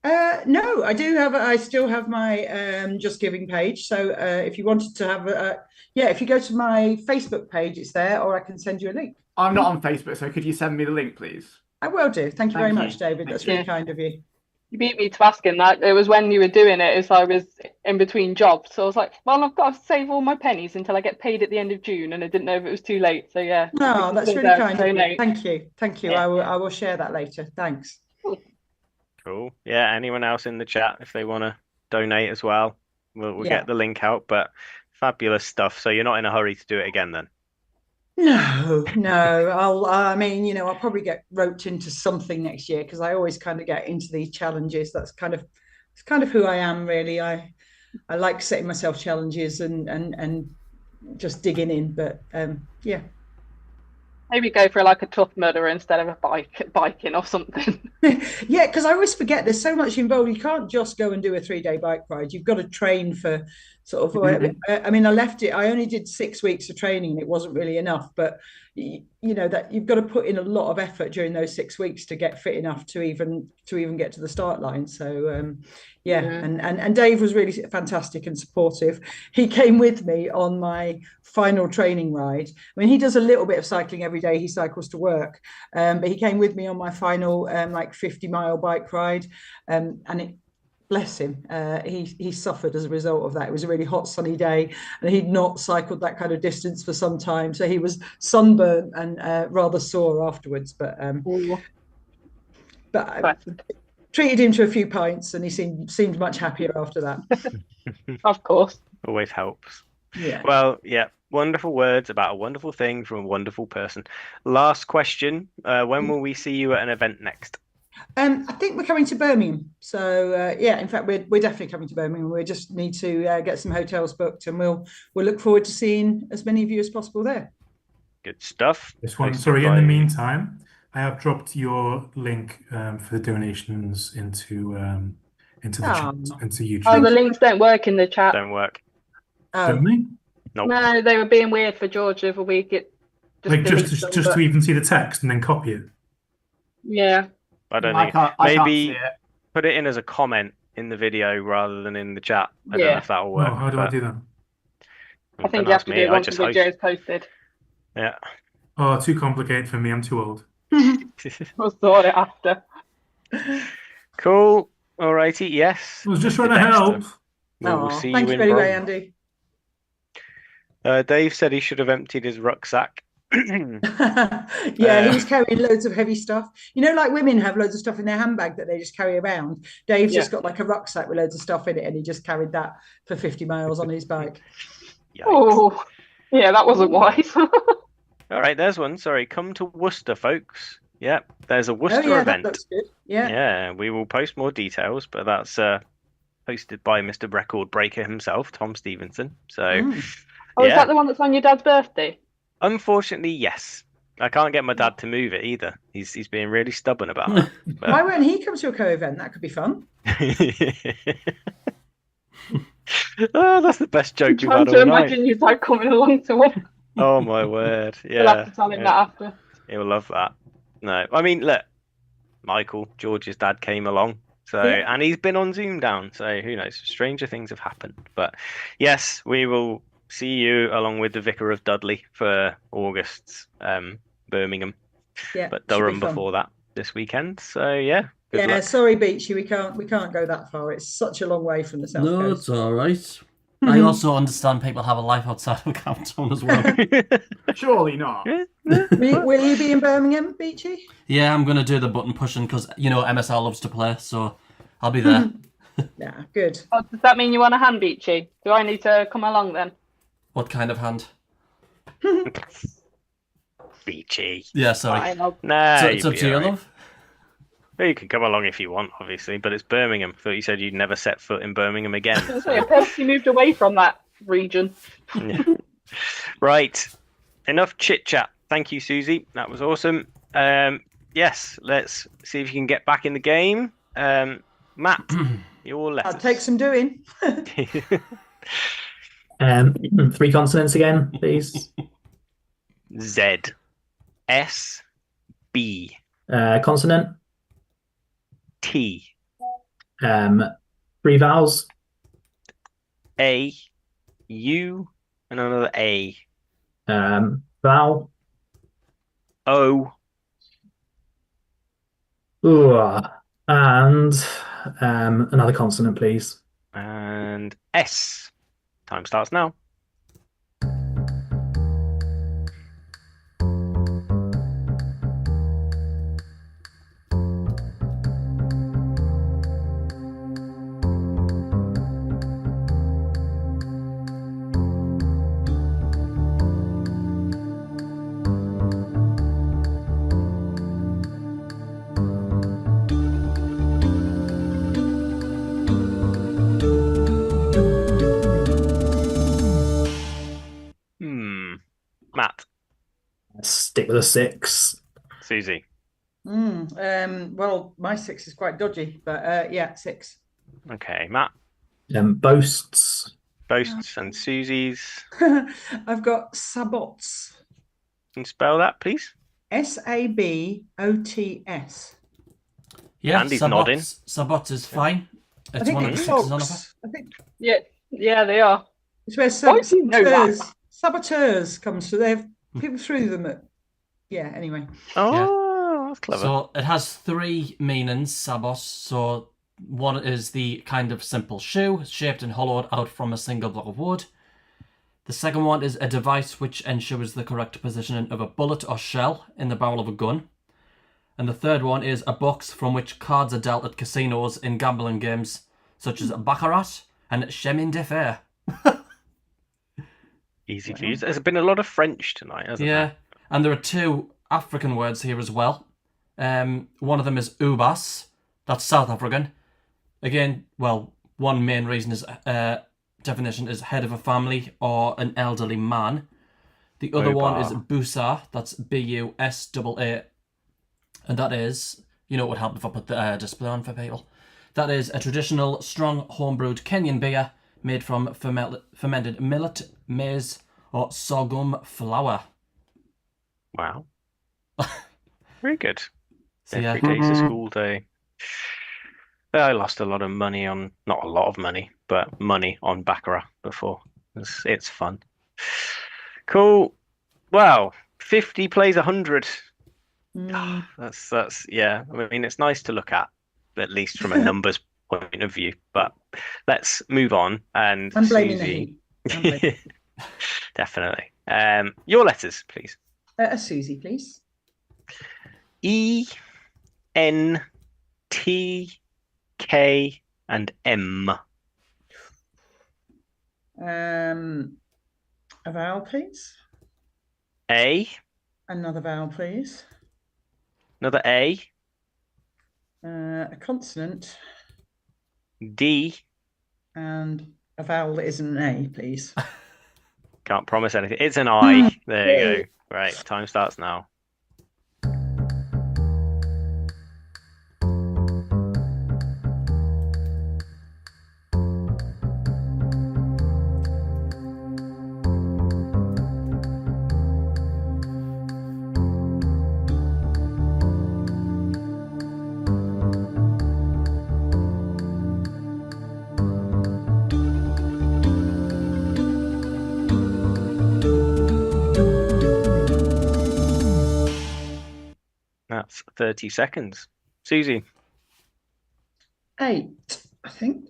No, I still have my Just Giving page. So if you wanted to have if you go to my Facebook page, it's there, or I can send you a link. I'm not on Facebook, so could you send me the link, please? I will do. Thank you very Thank you. much, David. That's Thank really you. kind of you. You beat me to asking that. It was when you were doing it, as I was in between jobs. So I was like, well, I've got to save all my pennies until I get paid at the end of June, and I didn't know if it was too late. So yeah. No, that's really kind of you. Donate. Thank you. Thank you. Yeah. I will share that later. Thanks. Cool. Yeah, anyone else in the chat, if they want to donate as well, we'll Yeah. get the link out. But fabulous stuff. So you're not in a hurry to do it again then? No. I'll probably get roped into something next year, because I always kind of get into these challenges. It's kind of who I am, really. I like setting myself challenges and just digging in. But yeah. Maybe go for like a Tough Mudder instead of a biking or something. Yeah, because I always forget there's so much involved. You can't just go and do a 3-day bike ride. You've got to train for sort of. I mean, I left it. I only did 6 weeks of training, and it wasn't really enough. But you know that you've got to put in a lot of effort during those 6 weeks to get fit enough to even get to the start line. So yeah. And Dave was really fantastic and supportive. He came with me on my final training ride. I mean, he does a little bit of cycling every day. He cycles to work, but he came with me on my final like 50-mile bike ride, and it. Bless him. He suffered as a result of that. It was a really hot, sunny day, and he'd not cycled that kind of distance for some time. So he was sunburnt and rather sore afterwards. But I treated him to a few pints, and he seemed much happier after that. Of course. Always helps. Yeah. Well, yeah, wonderful words about a wonderful thing from a wonderful person. Last question. When will we see you at an event next? I think we're coming to Birmingham. So yeah, in fact, we're definitely coming to Birmingham. We just need to get some hotels booked, and we'll look forward to seeing as many of you as possible there. Good stuff. This one. Hosted Sorry, in by- the meantime, I have dropped your link for the donations into the chat, into YouTube. Oh, the links don't work in the chat. Don't work. Don't they? Nope. No, they were being weird for George the other week. It Like deletes just them, to but- even see the text and then copy it. Yeah. I don't I think. can't Maybe see it. put it in as a comment in the video rather than in the chat. I don't know Yeah. if that'll Oh, work. how do I do that? I think don't you have ask to me, do it I once just the video host. is posted. Yeah. Oh, too complicated for me. I'm too old. We'll sort it after. Cool. Alrighty. Yes. I was just Mr. trying to help. Dexter. We will see Thank you you in very Brom. much, Andy. Dave said he should have emptied his rucksack. Yeah, he was carrying loads of heavy stuff. You know, like women have loads of stuff in their handbag that they just carry around. Dave's just got like a rucksack with loads of stuff in it, and he just carried that for 50 miles on his bike. Yikes. Oh, yeah, that wasn't wise. All right, there's one. Sorry, come to Worcester, folks. Yep, there's a Oh Worcester yeah, that event. looks good. Yeah. Yeah, we will post more details, but that's hosted by Mr. Record Breaker himself, Tom Stevenson. So, Oh, is yeah, that the one that's on your dad's birthday? unfortunately, yes. I can't get my dad to move it either. He's being really stubborn about that. Why won't he come to a co-event? That could be fun. Oh, that's the best joke I'm we've trying had to all night. imagine you dad coming along to one. Oh my word! Yeah, We'll have to tell him that after. He'll love that. No, I mean, look, Michael, George's dad came along, so Yeah. and he's been on Zoomdown, so who knows? Stranger things have happened. But yes, we will see you along with the Vicar of Dudley for August's Birmingham, Yeah. but should be Durham fun. before that this weekend. So yeah, good Yeah, luck. sorry, Beachy, we can't go that far. It's such a long way from the south No, coast. it's all right. I also understand people have a life outside of Countdown as well. Surely not. Will you be in Birmingham, Beachy? Yeah, I'm going to do the button pushing because, you know, MSL loves to play, so I'll be there. Yeah, good. Oh, does that mean you want a hand, Beachy? Do I need to come along then? What kind of hand? Beachy. Yeah, sorry. Fine, I'll- Nah, So it's you'd up be to you, all right. love. Well, you can come along if you want, obviously, but it's Birmingham. I thought you said you'd never set foot in Birmingham again. I was gonna say, I purposely moved away from that region. Yeah. Right. Enough chit chat. Thank you, Susie. That was awesome. Yes, let's see if you can get back in the game. Matt, your letters. I'll take some doing. 3 consonants again, please. Z. S. B. Consonant. T. 3 vowels. A. U. And another A. Vowel. O. Ooh, and another consonant, please. And S. Time starts now. Matt. Stick with a 6. Susie. Well, my 6 is quite dodgy, but yeah, 6. Okay, Matt. Boasts. Boasts and Susie's. I've got sabots. Can you spell that, please? Sabots. Yeah, Andy's nodding. Sabots is fine. I It's think one of the it's 6s on offer. folks. I think Yeah, they are. it's where Why do you know that? saboteurs comes through. They have people through them at. Yeah. Anyway. Oh, that's clever. So it has 3 meanings, sabos. So one is the kind of simple shoe, shaped and hollowed out from a single block of wood. The second one is a device which ensures the correct positioning of a bullet or shell in the barrel of a gun. And the third one is a box from which cards are dealt at casinos in gambling games such as Baccarat and Chemin de Fer. Easy to use. There's been a lot of French tonight, hasn't Yeah, there? and there are 2 African words here as well. One of them is Ubas. That's South African. Again, well, one main reason is definition is head of a family or an elderly man. The other one is Busa. That's Busaa. And that is, it would help if I put the display on for people. That is a traditional, strong, homebrewed Kenyan beer made from fermented millet, maize, or sorghum flour. Wow. Very good. So, Every day's a school day. I lost a lot of money on, not a lot of money, but money on Baccarat before. It's fun. Cool. Wow. 50 plays 100. That's yeah. I mean, it's nice to look at least from a numbers point of view. But let's move on. And I'm blaming Susie, the heat. definitely. Your letters, please. Susie, please. E, N, T, K, and M. A vowel, please. A. Another vowel, please. Another A. A consonant. D. And a vowel that isn't an A, please. Can't promise anything. It's an I. There you go. Right, time starts now. That's 30 seconds. Susie. 8, I think.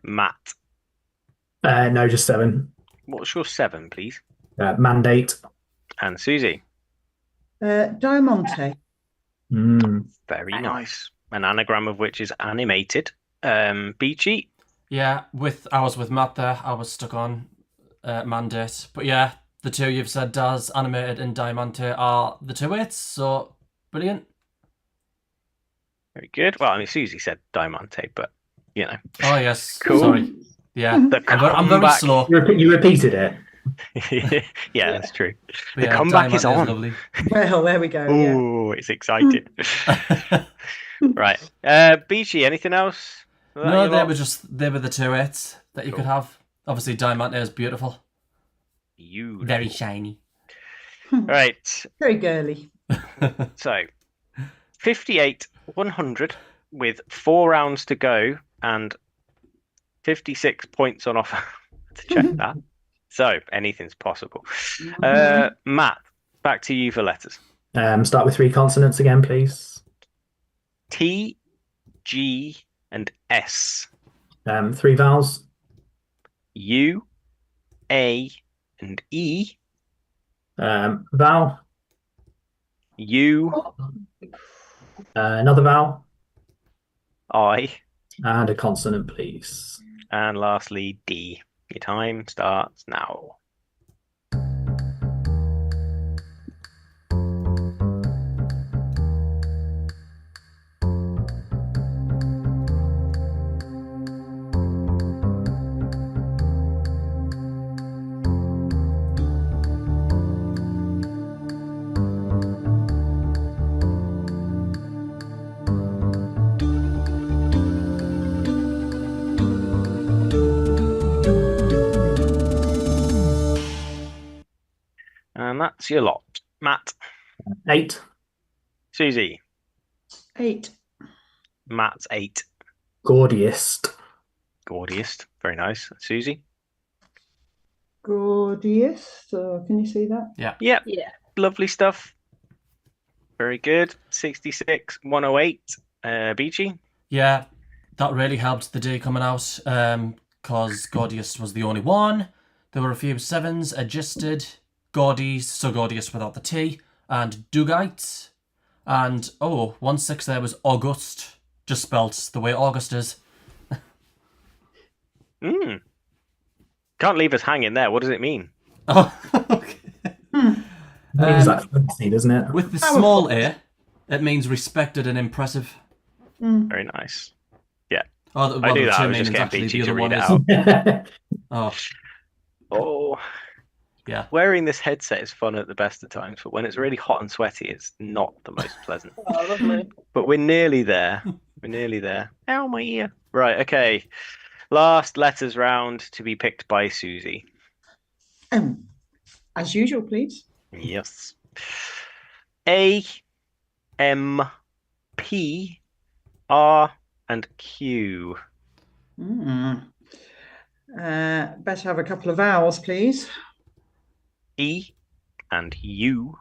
Matt. No, just 7. What's your 7, please? Mandate. And Susie. Diamante. Very nice. An anagram of which is animated. Beachy. Yeah, I was with Matt there. I was stuck on mandate. But yeah, the two you've said, Daz, animated, and Diamante are the 2 8s. So brilliant. Very good. Well, I mean, Susie said Diamante, but Oh yes. Cool. Sorry. Yeah. I'm very comeback. slow. You repeated it. Yeah, that's true. But The comeback is on. lovely. Well, there we go. Yeah. Oh, it's exciting. Right. Beachy, anything else? No, they were the 2 8s that you Cool. could have. Obviously, Diamante is beautiful. Beautiful. Very shiny. Right. Very girly. So, 58, 100 with 4 rounds to go and 56 points on offer to check that. So, anything's possible. Matt, back to you for letters. Start with 3 consonants again, please. T, G, and S. 3 vowels. U, A, and E. Vowel. U, Another vowel. I, And a consonant, please. and lastly D. Your time starts now. And that's your lot. Matt. 8. Susie. 8. Matt's 8. Gaudiest. Gaudiest. Very nice. Susie. Gorgeous. Can you see that? Yeah. Yep. Yeah. Lovely stuff. Very good. 66, 108. Beachy. Yeah, that really helped the day coming out because Gordius was the only one. There were a few 7s, adjusted, Gaudies, so Gordius without the T, and Dugite. And, 1 6 there was August, just spelt the way August is. Can't leave us hanging there. What does it mean? Oh, okay. Means that fancy, doesn't it? With the small A, It means respected and impressive. Very nice. Yeah. Oh, well, I knew the that. I two was just meanings getting actually. Beachy The to other one read it is. out. Oh, Oh, yeah. wearing this headset is fun at the best of times, but when it's really hot and sweaty, it's not the most pleasant. Oh, lovely. But we're nearly there. We're nearly there. Ow, my ear. Right, okay. Last letters round to be picked by Susie. As usual, please. Yes. A, M, P, R, and Q. Better have a couple of vowels, please. E and U.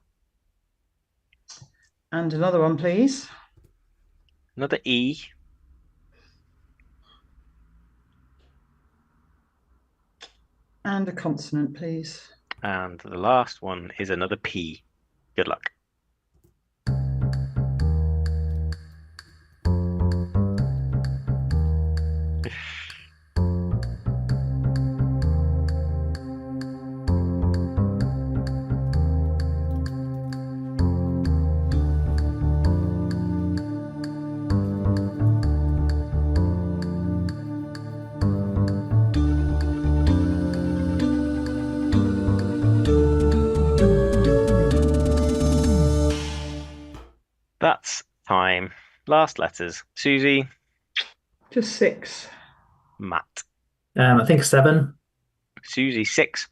And another one, please. Another E. And a consonant, please. And the last one is another P. Good luck. That's time. Last letters. Susie, Just 6. Matt. I think 7. Susie, 6.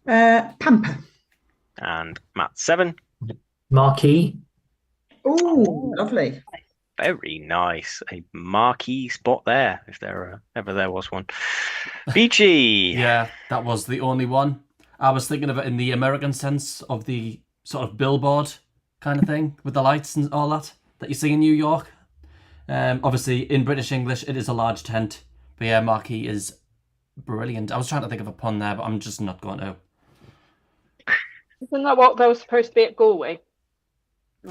Pamper. And Matt, 7. Marquee. Oh, lovely. Very nice. A marquee spot there, if there ever there was one. Beachy. Yeah, that was the only one. I was thinking of it in the American sense of the sort of billboard kind of thing with the lights and all that you see in New York. Obviously, in British English, it is a large tent. But yeah, marquee is brilliant. I was trying to think of a pun there, but I'm just not going to. Isn't that what they were supposed to be at Galway?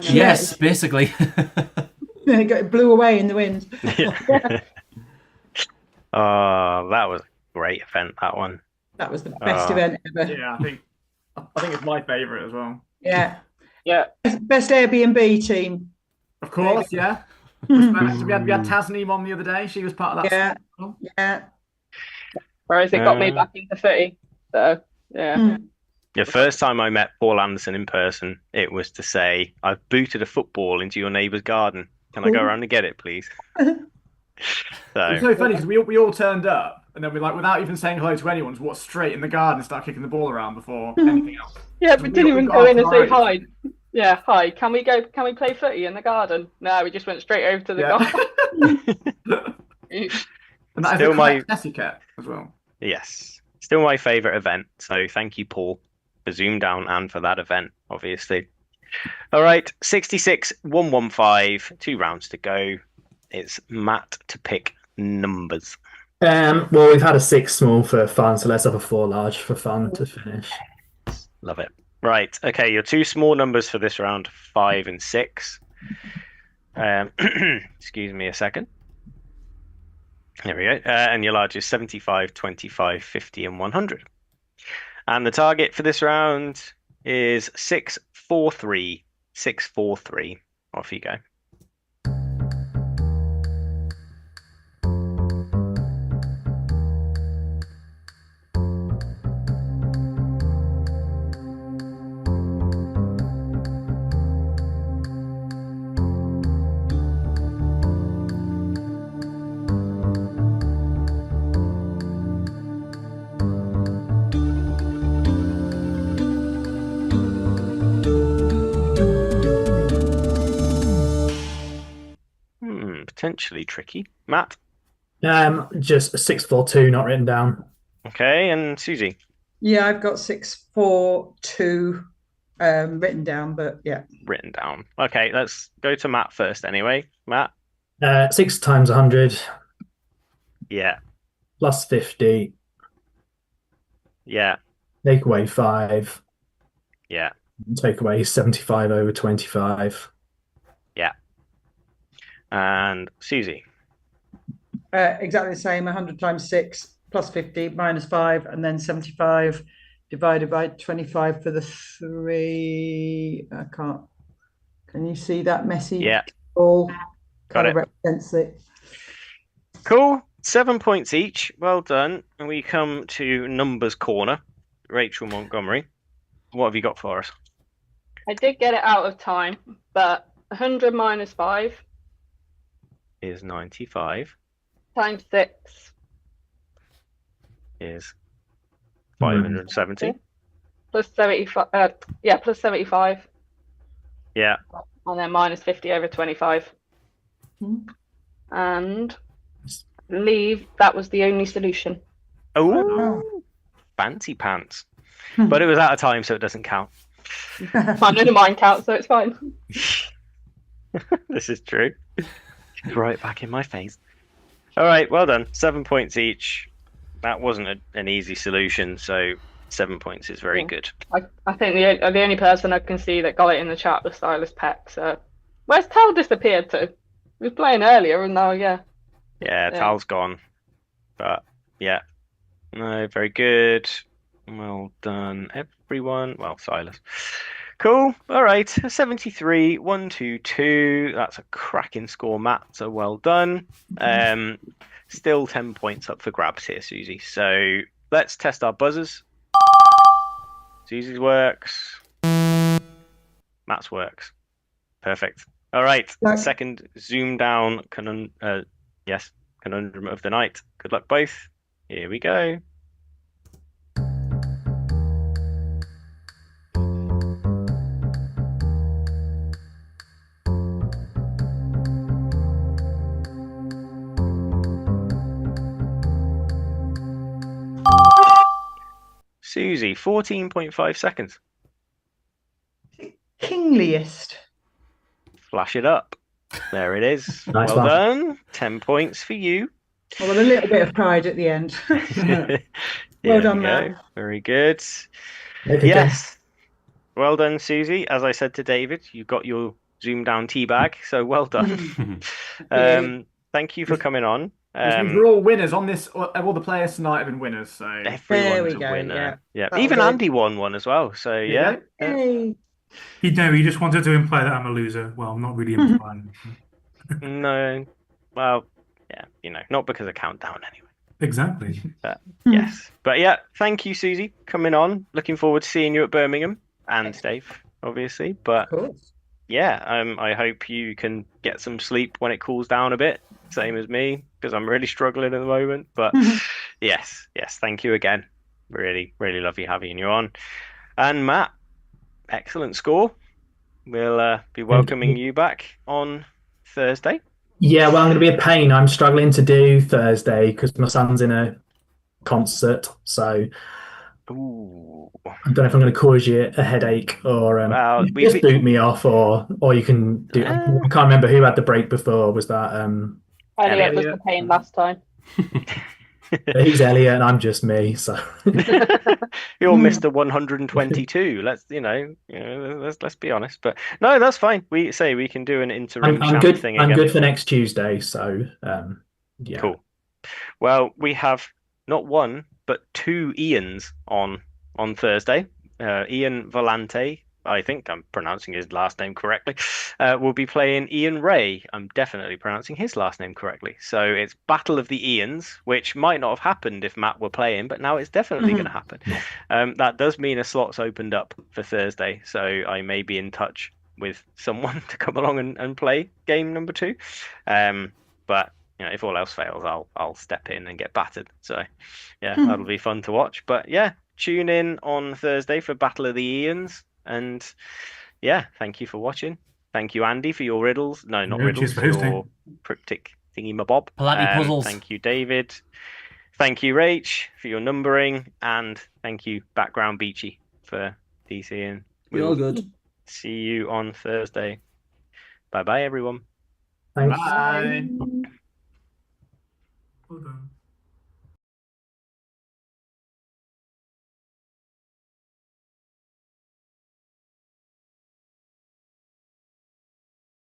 Yes, basically. It blew away in the wind. Yeah. Oh, that was a great event, that one. That was the best event ever. Yeah, I think it's my favourite as well. Yeah. Yeah. Best Airbnb team. Of course, yeah. We had Tasneem on the other day. She was part of that. Yeah. Circle. Yeah. Whereas it got me back into footy. So, yeah. The first time I met Paul Anderson in person, it was to say, I've booted a football into your neighbour's garden. Can I go around and get it, please? It was so funny because we all turned up and then we without even saying hello to anyone, just walked straight in the garden and started kicking the ball around before anything else. Yeah, we didn't even go in and say hi. Yeah, hi. Can we play footy in the garden? No, we just went straight over to the garden. And that is my etiquette as well. Yes. Still my favourite event. So thank you, Paul, for Zoomdown and for that event, obviously. All right, 66, 115, 2 rounds to go. It's Matt to pick numbers. Well, we've had a 6 small for fun, so let's have a 4 large for fun to finish. Love it. Right, okay, your 2 small numbers for this round, 5 and 6. Excuse me a second. There we go. And your large is 75, 25, 50, and 100. And the target for this round is 643. 643. Off you go. Potentially tricky. Matt? Just 642, not written down. Okay, and Susie? Yeah, I've got 642 written down, but yeah. Written down. Okay, let's go to Matt first anyway. Matt? 6 times 100. Yeah. Plus 50. Yeah. Take away 5. Yeah. Take away 75 over 25. Yeah. And Susie? Exactly the same, 100 times 6 plus 50 minus 5, and then 75 divided by 25 for the 3. I can't and you see that messy Yeah. ball Got kind it. of represents it. Cool. 7 points each. Well done. And we come to numbers corner. Rachel Montgomery, what have you got for us? I did get it out of time, but 100 minus 5 Is 95. times 6 Is 570. plus 75. Plus 75. Yeah. And then minus 50 over 25. And I believe that was the only solution. Oh, fancy pants. But it was out of time, so it doesn't count. I know mine counts, so it's fine. This is true. Right back in my face. All right, well done. 7 points each. That wasn't an easy solution, so 7 points is very good. I think the only person I can see that got it in the chat was Silas Peck. So where's Tal disappeared to? We were playing earlier, and now Yeah, Tal's gone. But yeah, no, very good. Well done, everyone. Well, Silas. Cool. All right. 73, 122. That's a cracking score, Matt. So well done. Still 10 points up for grabs here, Susie. So let's test our buzzers. Susie's works. Matt's works. Perfect. All right. Second Zoomdown Conundrum of the night. Good luck, both. Here we go. Susie, 14.5 seconds. Kingliest. Flash it up. There it is. Nice well one. done. 10 points for you. Well, a little bit of pride at the end. Well done, Matt. Very good. Yes. Well done, Susie. As I said to David, you got your Zoomdown tea bag, so well done. Thank you for coming on. We're all winners on this. All the players tonight have been winners. So Everyone's a winner. Yeah. Even Andy won one as well. So yeah. Hey. He just wanted to imply that I'm a loser. Well, I'm not really implying. No. Well, yeah, not because of Countdown anyway. Exactly. But, yes. But yeah, thank you, Susie, coming on. Looking forward to seeing you at Birmingham and Dave, obviously. But yeah, I hope you can get some sleep when it cools down a bit, same as me, because I'm really struggling at the moment. But yes, thank you again. Really, really lovely having you on. And Matt, excellent score. We'll be welcoming you back on Thursday. Yeah, well, I'm going to be a pain. I'm struggling to do Thursday because my son's in a concert. So Ooh. I don't know if I'm going to cause you a headache or just boot me off, or you can do. I can't remember who had the break before. Was that Elliot was the pain last time. He's Elliot and I'm just me. So you're Mr. 122. Let's let's be honest. But no, that's fine. We can do an interim I'm champ good. thing I'm again. good for next Tuesday. So yeah. Cool. Well, we have not one but two Ians on Thursday. Ian Volante, I think I'm pronouncing his last name correctly, will be playing Ian Ray. I'm definitely pronouncing his last name correctly. So it's Battle of the Ians, which might not have happened if Matt were playing, but now it's definitely going to happen. That does mean a slot's opened up for Thursday, so I may be in touch with someone to come along and play game number 2. But if all else fails, I'll step in and get battered. So yeah, that'll be fun to watch. But yeah, tune in on Thursday for Battle of the Ians. And yeah, thank you for watching. Thank you, Andy, for your riddles. No, not riddles. For your cryptic thingy-mabob. Puzzles. Thank you, David. Thank you, Rach, for your numbering. And thank you, Background Beachy, for DCing. You're all good. See you on Thursday. Bye-bye, everyone. Thanks. Bye. Well done.